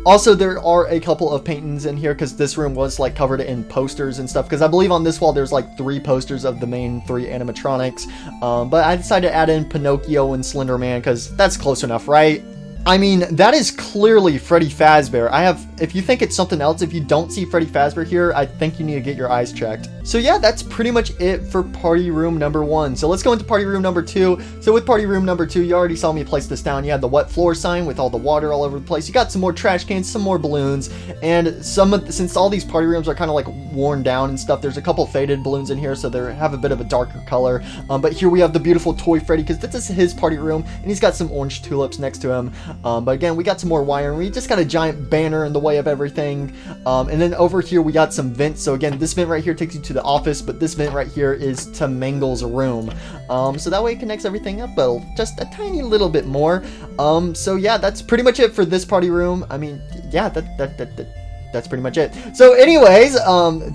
Also, there are a couple of paintings in here because this room was like covered in posters and stuff. Because I believe on this wall there's like 3 posters of the main 3 animatronics. But I decided to add in Pinocchio and Slender Man because that's close enough, right? I mean, that is clearly Freddy Fazbear. If you think it's something else, if you don't see Freddy Fazbear here, I think you need to get your eyes checked. So yeah, that's pretty much it for party room number 1. So let's go into party room number 2. So with party room number 2, you already saw me place this down. You had the wet floor sign with all the water all over the place. You got some more trash cans, some more balloons, and since all these party rooms are kind of like worn down and stuff, there's a couple faded balloons in here, so they have a bit of a darker color. But here we have the beautiful Toy Freddy, because this is his party room, and he's got some orange tulips next to him. But again, we got some more wire, and we just got a giant banner in the way of everything. And then over here, we got some vents. So again, this vent right here takes you to the office, but this vent right here is to Mangle's room. So that way it connects everything up just a tiny little bit more. So yeah, that's pretty much it for this party room. I mean, yeah, that's pretty much it. So anyways,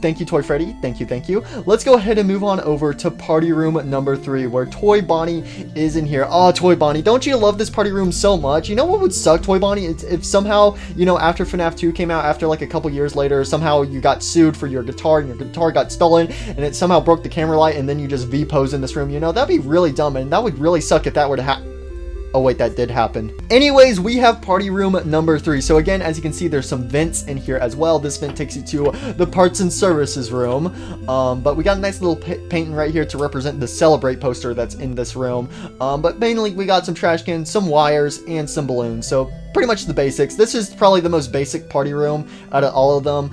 thank you, Toy Freddy. Thank you. Let's go ahead and move on over to party room number 3, where Toy Bonnie is in here. Oh, Toy Bonnie, don't you love this party room so much? You know what would suck, Toy Bonnie? It's if somehow, you know, after Fnaf 2 came out, after like a couple years later, somehow you got sued for your guitar, and your guitar got stolen, and it somehow broke the camera light, and then you just V-pose in this room. You know, that'd be really dumb, and that would really suck if that were to happen. Oh wait, that did happen. Anyways, we have party room number 3. So again, as you can see, there's some vents in here as well. This vent takes you to the parts and services room. But we got a nice little painting right here to represent the Celebrate poster that's in this room. But mainly we got some trash cans, some wires, and some balloons. So pretty much the basics. This is probably the most basic party room out of all of them.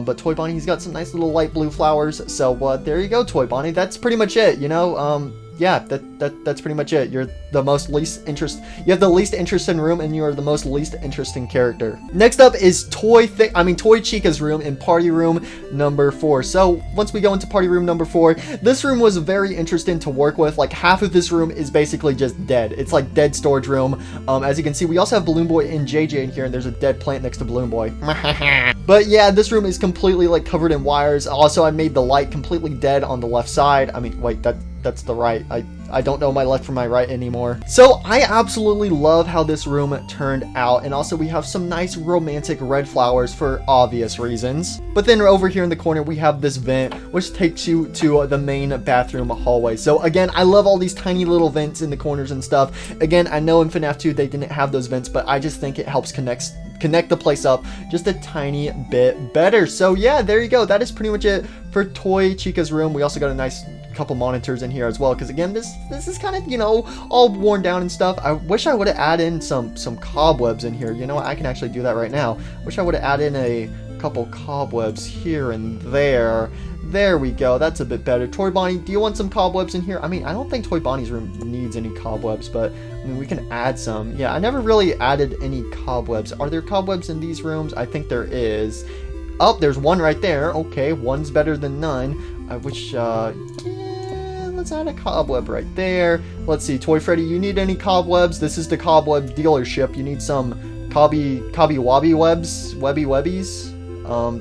But Toy Bonnie, he's got some nice little light blue flowers. So there you go, Toy Bonnie. That's pretty much it, you know. Yeah, that's pretty much it. You're the most least interest. You have the least interesting room, and you are the most least interesting character. Next up is Toy Chica's room in party room number 4. So once we go into party room number 4, this room was very interesting to work with. Like half of this room is basically just dead. It's like dead storage room. As you can see, we also have Balloon Boy and JJ in here, and there's a dead plant next to Balloon Boy. But yeah, this room is completely like covered in wires. Also, I made the light completely dead on the left side. I mean, wait, that's the right. I don't know my left from my right anymore. So I absolutely love how this room turned out. And also we have some nice romantic red flowers for obvious reasons. But then over here in the corner, we have this vent, which takes you to the main bathroom hallway. So again, I love all these tiny little vents in the corners and stuff. Again, I know in Fnaf 2 they didn't have those vents, but I just think it helps connect the place up just a tiny bit better. So yeah, there you go. That is pretty much it for Toy Chica's room. We also got a nice couple monitors in here as well, because again, this is kind of, you know, all worn down and stuff. I wish I would have added in some cobwebs in here. You know what, I can actually do that right now. Wish I would have added in a couple cobwebs here and there. There we go, that's a bit better. Toy Bonnie, do you want some cobwebs in here? I mean, I don't think Toy Bonnie's room needs any cobwebs, but I mean, we can add some. Yeah, I never really added any cobwebs. Are there cobwebs in these rooms? I think there is. Oh, there's one right there. Okay, one's better than none. I wish, yeah, let's add a cobweb right there. Let's see, Toy Freddy, you need any cobwebs? This is the cobweb dealership. You need some cobby wobby webs, webbies.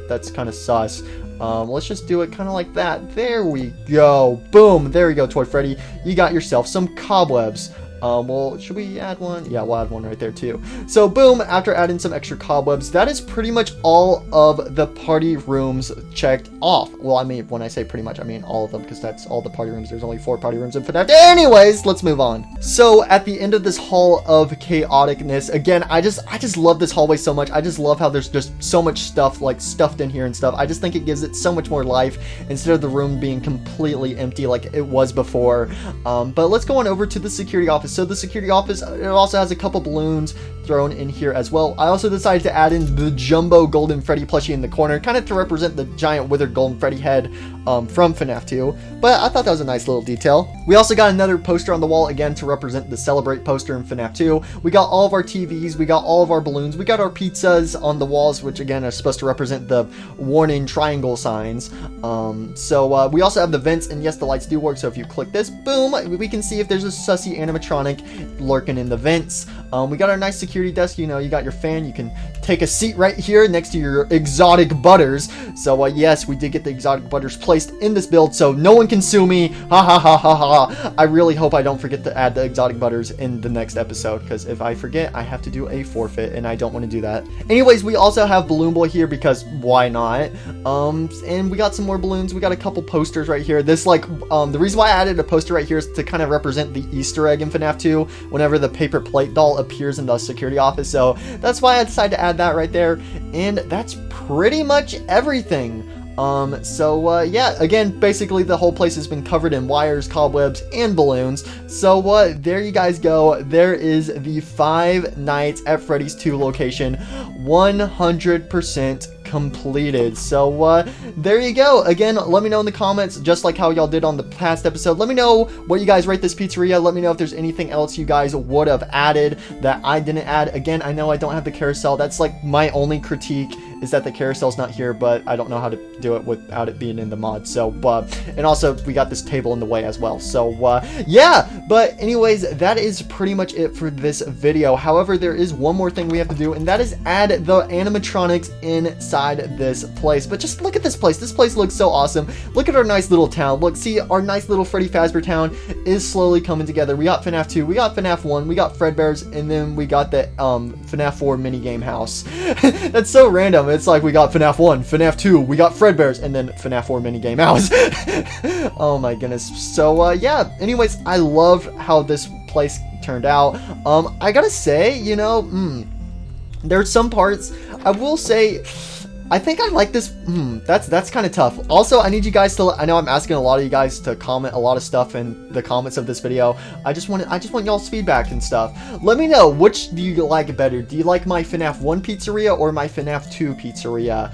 That's kind of sus. Let's just do it kind of like that. There we go. Boom. There you go, Toy Freddy. You got yourself some cobwebs. Well, should we add one? Yeah, we'll add one right there too. So boom, after adding some extra cobwebs, that is pretty much all of the party rooms checked off. Well, I mean, when I say pretty much, I mean all of them, because that's all the party rooms. There's only 4 party rooms in Fnaf. Anyways, let's move on. So at the end of this hall of chaoticness, again, I just love this hallway so much. I just love how there's just so much stuff like stuffed in here and stuff. I just think it gives it so much more life instead of the room being completely empty like it was before. But let's go on over to the security office. So the security office, it also has a couple balloons thrown in here as well. I also decided to add in the jumbo golden Freddy plushie in the corner, kind of to represent the giant withered golden Freddy head from FNAF 2. But I thought that was a nice little detail. We also got another poster on the wall, again, to represent the Celebrate poster in FNAF 2. We got all of our TVs, we got all of our balloons, we got our pizzas on the walls, which again are supposed to represent the warning triangle signs. We also have the vents, and yes, the lights do work, so if you click this, boom, we can see if there's a sussy animatronic lurking in the vents. We got our nice security desk. You know, you got your fan, you can take a seat right here next to your exotic butters. So yes, we did get the exotic butters placed in this build, so no one can sue me. Ha ha ha ha ha. I really hope I don't forget to add the exotic butters in the next episode, because if I forget, I have to do a forfeit, and I don't want to do that. Anyways, we also have Balloon Boy here, because why not? And we got some more balloons. We got a couple posters right here. This, like, the reason why I added a poster right here is to kind of represent the Easter egg in FNAF 2 whenever the paper plate doll appears in the security office. So that's why I decided to add that right there. And that's pretty much everything. Yeah, again, basically the whole place has been covered in wires, cobwebs, and balloons. So there you guys go. There is the Five Nights at Freddy's 2 location, 100% completed. So there you go. Again, let me know in the comments, just like how y'all did on the past episode. Let me know what you guys rate this pizzeria. Let me know if there's anything else you guys would have added that I didn't add. Again, I know I don't have the carousel. That's like my only critique, is that the carousel's not here, but I don't know how to do it without it being in the mod. So and also we got this table in the way as well. So yeah, but anyways, that is pretty much it for this video. However, there is one more thing we have to do, and that is add the animatronics inside this place. But just look at this place. This place looks so awesome. Look at our nice little town. Look, see, our nice little Freddy Fazbear town is slowly coming together. We got FNAF 2, we got FNAF 1, we got Fredbear's, and then we got the FNAF 4 minigame house. That's so random. It's like we got FNAF 1, FNAF 2, we got Fredbear's, and then FNAF 4 minigame house. Oh my goodness. So yeah, anyways, I love how this place turned out. I gotta say, you know, there's some parts I will say I think I like this. That's kind of tough. Also, I need you guys to, I know I'm asking a lot of you guys to comment a lot of stuff in the comments of this video. I just want y'all's feedback and stuff. Let me know, which do you like better? Do you like my FNAF 1 pizzeria or my FNAF 2 pizzeria?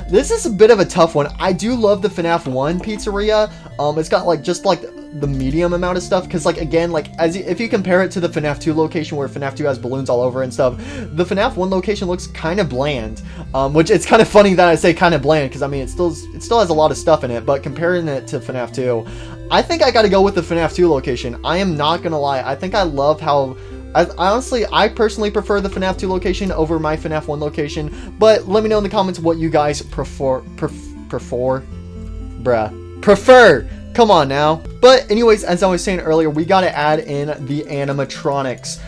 This is a bit of a tough one. I do love the FNAF 1 pizzeria. It's got like just like the medium amount of stuff, because like again, like if you compare it to the FNAF 2 location where FNAF 2 has balloons all over and stuff, the FNAF 1 location looks kind of bland, which it's kind of funny that I say kind of bland, because I mean it still has a lot of stuff in it, but comparing it to FNAF 2, I think I gotta go with the FNAF 2 location. I am not gonna lie, I think I love how I personally prefer the FNAF 2 location over my FNAF 1 location, but let me know in the comments what you guys prefer. Come on now. But anyways, as I was saying earlier, we gotta add in the animatronics.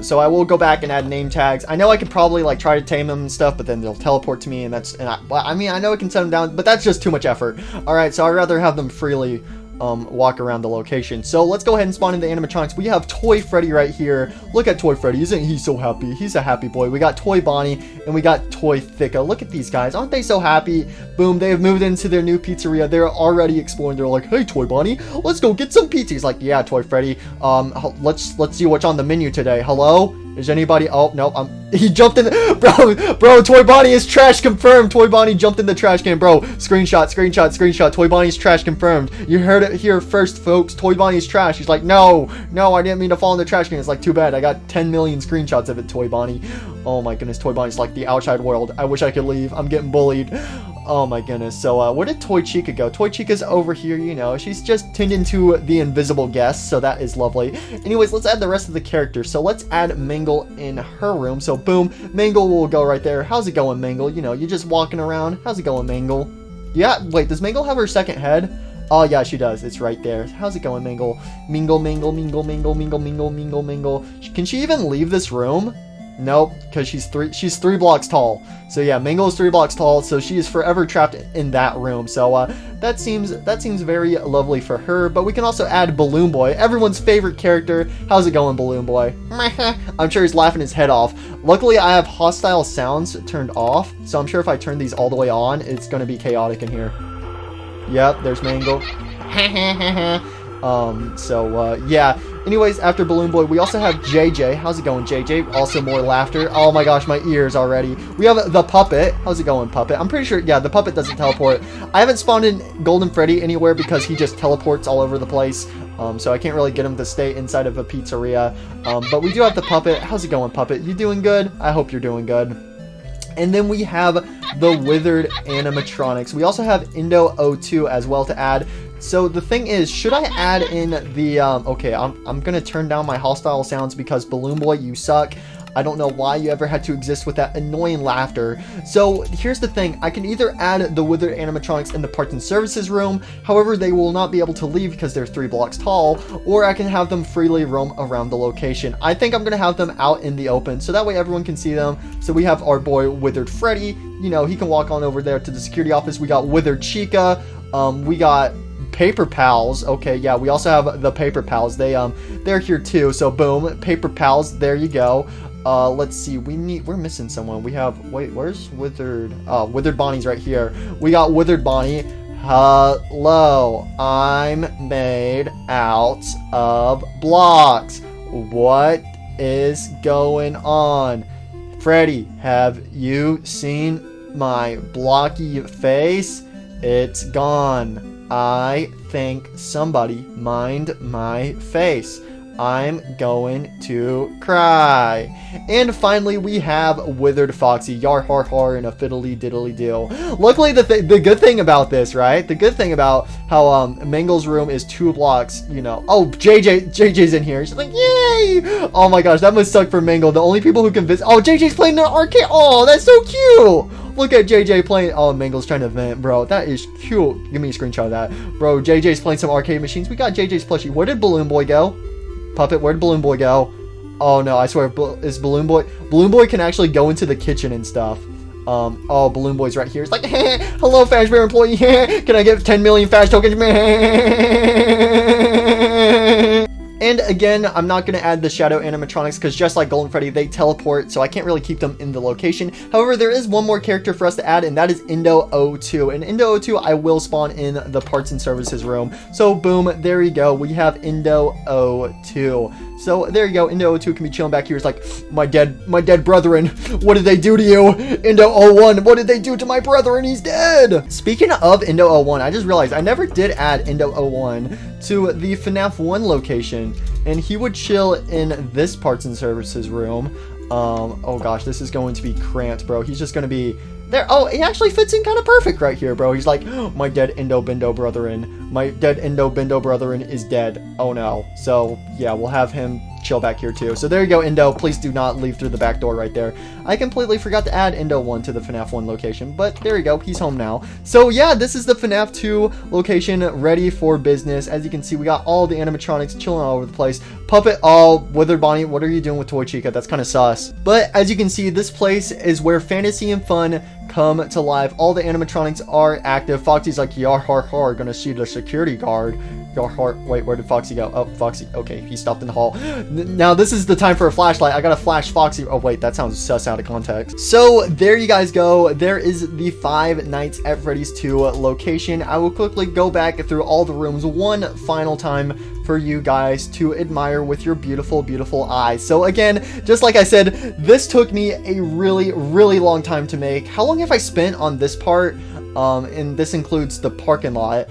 So I will go back and add name tags. I know I could probably like try to tame them and stuff, but then they'll teleport to me, and I mean, I know I can set them down, but that's just too much effort. All right, so I'd rather have them freely walk around the location. So let's go ahead and spawn in the animatronics. We have Toy Freddy right here. Look at Toy Freddy. Isn't he so happy? He's a happy boy. We got Toy Bonnie and we got Toy Thicka. Look at these guys. Aren't they so happy? Boom. They have moved into their new pizzeria. They're already exploring. They're like, hey, Toy Bonnie, let's go get some pizza. He's like, yeah, Toy Freddy. Let's see what's on the menu today. Hello? Is anybody? Oh, no, he jumped in bro, Toy Bonnie is trash confirmed. Toy Bonnie jumped in the trash can, bro. Screenshot. Toy Bonnie's trash confirmed. You heard it here first, folks. Toy Bonnie's trash. He's like, no, I didn't mean to fall in the trash can. It's like, too bad. I got 10 million screenshots of it, Toy Bonnie. Oh my goodness, Toy Bonnie's like the outside world. I wish I could leave. I'm getting bullied. Oh my goodness. So where did Toy Chica go? Toy Chica's over here, you know. She's just turned into the invisible guest, so that is lovely. Anyways, let's add the rest of the characters. So let's add Mangle in her room. So boom, Mangle will go right there. How's it going, Mangle? You know, you're just walking around. How's it going, Mangle? Yeah, wait, does Mangle have her second head? Oh yeah, she does. It's right there. How's it going, Mangle? Mingle, mingle, mingle, mingle, mingle, mingle, mingle, mingle. Can she even leave this room? Nope, because she's three blocks tall. So yeah, Mangle is 3 blocks tall, so she is forever trapped in that room. So that seems very lovely for her. But we can also add Balloon Boy, everyone's favorite character. How's it going, Balloon Boy? I'm sure he's laughing his head off. Luckily, I have hostile sounds turned off, so I'm sure if I turn these all the way on, it's gonna be chaotic in here. Yep, there's Mangle. Yeah. Anyways, after Balloon Boy, we also have JJ. How's it going, JJ? Also more laughter. Oh my gosh, my ears already. We have the Puppet. How's it going, Puppet? I'm pretty sure, yeah, the Puppet doesn't teleport. I haven't spawned in Golden Freddy anywhere because he just teleports all over the place. So I can't really get him to stay inside of a pizzeria. But we do have the Puppet. How's it going, Puppet? You doing good? I hope you're doing good. And then we have the Withered Animatronics. We also have Endo 02 as well to add. So the thing is, should I add in the, okay, I'm gonna turn down my hostile sounds because Balloon Boy, you suck. I don't know why you ever had to exist with that annoying laughter. So here's the thing, I can either add the Withered Animatronics in the parts and services room, however they will not be able to leave because they're 3 blocks tall, or I can have them freely roam around the location. I think I'm gonna have them out in the open, so that way everyone can see them. So we have our boy Withered Freddy, you know, he can walk on over there to the security office. We got Withered Chica, we got Paper Pals. Okay, yeah, we also have the Paper Pals. They're here too. So boom, Paper Pals. There you go. Let's see. We're missing someone. We have. Wait, where's Withered? Withered Bonnie's right here. We got Withered Bonnie. Hello, I'm made out of blocks. What is going on? Freddy, have you seen my blocky face? It's gone. I think somebody mined my face. I'm going to cry. And finally, we have Withered Foxy. Yar har har and a fiddly diddly do. Luckily, the good thing about this, right? The good thing about how Mangle's room is 2 blocks, you know. Oh, JJ's in here. She's like, yay! Oh my gosh, that must suck for Mangle. The only people who can visit. Oh, JJ's playing the arcade. Oh, that's so cute. Look at JJ playing. Oh, Mangle's trying to vent, bro. That is cute. Give me a screenshot of that. Bro, JJ's playing some arcade machines. We got JJ's plushie. Where did Balloon Boy go? Puppet, where did Balloon Boy go? Oh, no, I swear. Is Balloon Boy... Balloon Boy can actually go into the kitchen and stuff. Oh, Balloon Boy's right here. It's like, hello, Fazbear employee. Can I get 10 million Faz tokens? And again, I'm not going to add the Shadow Animatronics because just like Golden Freddy, they teleport, so I can't really keep them in the location. However, there is one more character for us to add, and that is Endo 02. And Endo 02, I will spawn in the parts and services room. So boom, there you go. We have Endo 02. So there you go. Endo 02 can be chilling back here. It's like, my dead brethren, what did they do to you? Endo 01, what did they do to my brethren? He's dead. Speaking of Endo 01, I just realized I never did add Endo 01 to the Fnaf 1 location, and he would chill in this parts and services room. Oh gosh, this is going to be cramped, bro. He's just going to be there. Oh, he actually fits in kind of perfect right here, bro. He's like, oh, my dead Endo Bendo brethren. My dead Endo Bendo brethren is dead. Oh no. So yeah, we'll have him chill back here too. So there you go, Endo. Please do not leave through the back door right there. I completely forgot to add Endo 1 to the FNAF 1 location, but there you go. He's home now. So yeah, this is the FNAF 2 location ready for business. As you can see, we got all the animatronics chilling all over the place. Puppet, oh, Withered Bonnie, what are you doing with Toy Chica? That's kind of sus. But as you can see, this place is where fantasy and fun come to life. All the animatronics are active. Foxy's like, yar har har, gonna see the security guard. Yar har, wait, where did Foxy go? Oh, Foxy, okay, he stopped in the hall. Now this is the time for a flashlight. I gotta flash Foxy. Oh wait, that sounds sus out of context. So there you guys go. There is the Five Nights at Freddy's 2 location. I will quickly go back through all the rooms one final time for you guys to admire with your beautiful, beautiful eyes. So again, just like I said, this took me a really, really long time to make. How long have I spent on this part? And this includes the parking lot,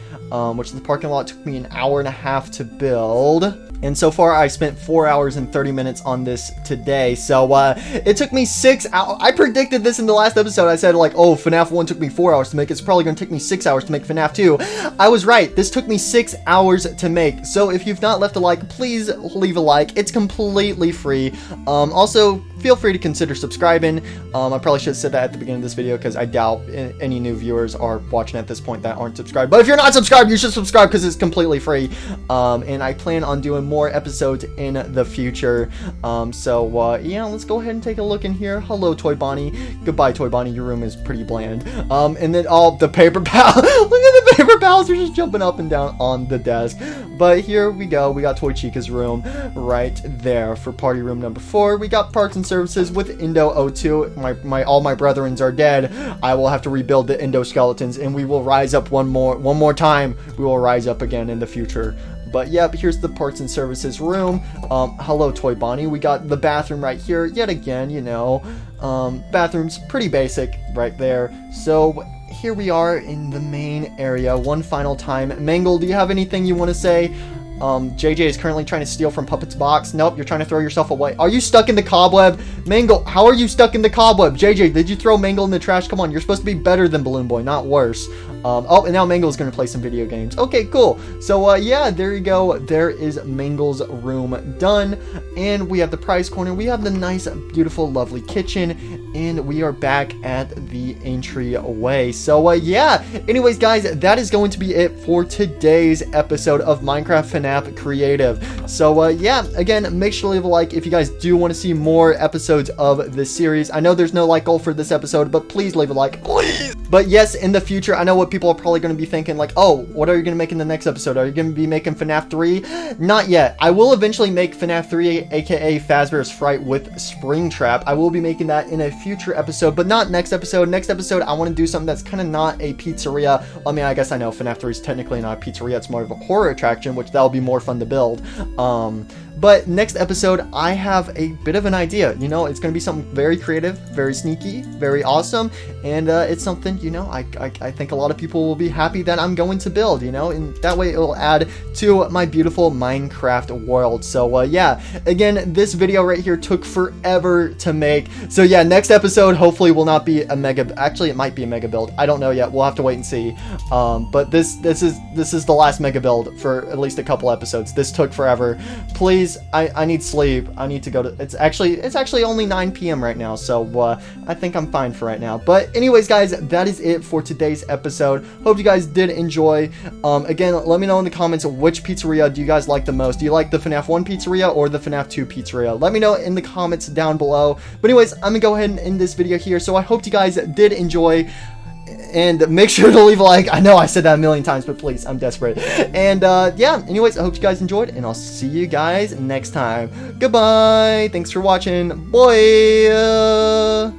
which the parking lot took me an hour and a half to build. And so far, I spent 4 hours and 30 minutes on this today. So it took me 6 hours. I predicted this in the last episode. I said like, oh, FNAF 1 took me 4 hours to make. It's probably going to take me 6 hours to make FNAF 2. I was right. This took me 6 hours to make. So if you've not left a like, please leave a like. It's completely free. Also, feel free to consider subscribing. I probably should have said that at the beginning of this video because I doubt any new viewers are watching at this point that aren't subscribed. But if you're not subscribed, you should subscribe because it's completely free. And I plan on doing more episodes in the future. Yeah, let's go ahead and take a look in here. Hello, Toy Bonnie. Goodbye, Toy Bonnie. Your room is pretty bland. And then all the paper pals. Look at the paper pals. They're just jumping up and down on the desk. But here we go. We got Toy Chica's room right there for party room number 4. We got parts and services with Endo 02. All my brethrens are dead. I will have to rebuild the Endo skeletons, and we will rise up one more time. We will rise up again in the future. But yep, here's the parts and services room. Hello, Toy Bonnie. We got the bathroom right here. Yet again, you know, bathroom's pretty basic right there. So here we are in the main area one final time. Mangle, do you have anything you want to say? JJ is currently trying to steal from Puppet's box. Nope, you're trying to throw yourself away. Are you stuck in the cobweb? Mangle, how are you stuck in the cobweb? JJ, did you throw Mangle in the trash? Come on, you're supposed to be better than Balloon Boy, not worse. Oh, and now Mangle's going to play some video games. Okay, cool. So, yeah, there you go. There is Mangle's room done. And we have the prize corner. We have the nice, beautiful, lovely kitchen. And we are back at the entryway. So, yeah. Anyways, guys, that is going to be it for today's episode of Minecraft FNAF Creative. So, yeah, again, make sure to leave a like if you guys do want to see more episodes of this series. I know there's no like goal for this episode, but please leave a like, please. But yes, in the future, I know what people are probably going to be thinking, like, oh, what are you going to make in the next episode? Are you going to be making FNAF 3? Not yet. I will eventually make FNAF 3, aka Fazbear's Fright with Springtrap. I will be making that in a future episode, but not next episode. Next episode, I want to do something that's kind of not a pizzeria. I mean, I guess I know FNAF 3 is technically not a pizzeria. It's more of a horror attraction, which that'll be more fun to build. But next episode, I have a bit of an idea. You know, it's going to be something very creative, very sneaky, very awesome. And it's something, you know, I think a lot of people will be happy that I'm going to build, you know. And that way it will add to my beautiful Minecraft world. So, yeah, again, this video right here took forever to make. So, yeah, next episode hopefully will not be a mega... Actually, it might be a mega build. I don't know yet. We'll have to wait and see. But this is the last mega build for at least a couple episodes. This took forever. Please, I need sleep. I need to go to... It's actually only 9 p.m. right now, so I think I'm fine for right now. But anyways, guys, that is it for today's episode. Hope you guys did enjoy. Again, let me know in the comments which pizzeria do you guys like the most. Do you like the FNAF 1 pizzeria or the FNAF 2 pizzeria? Let me know in the comments down below. But anyways, I'm gonna go ahead and end this video here. So I hope you guys did enjoy. And make sure to leave a like. I know I said that a million times, but please, I'm desperate. And yeah, anyways, I hope you guys enjoyed, and I'll see you guys next time. Goodbye. Thanks for watching. Bye.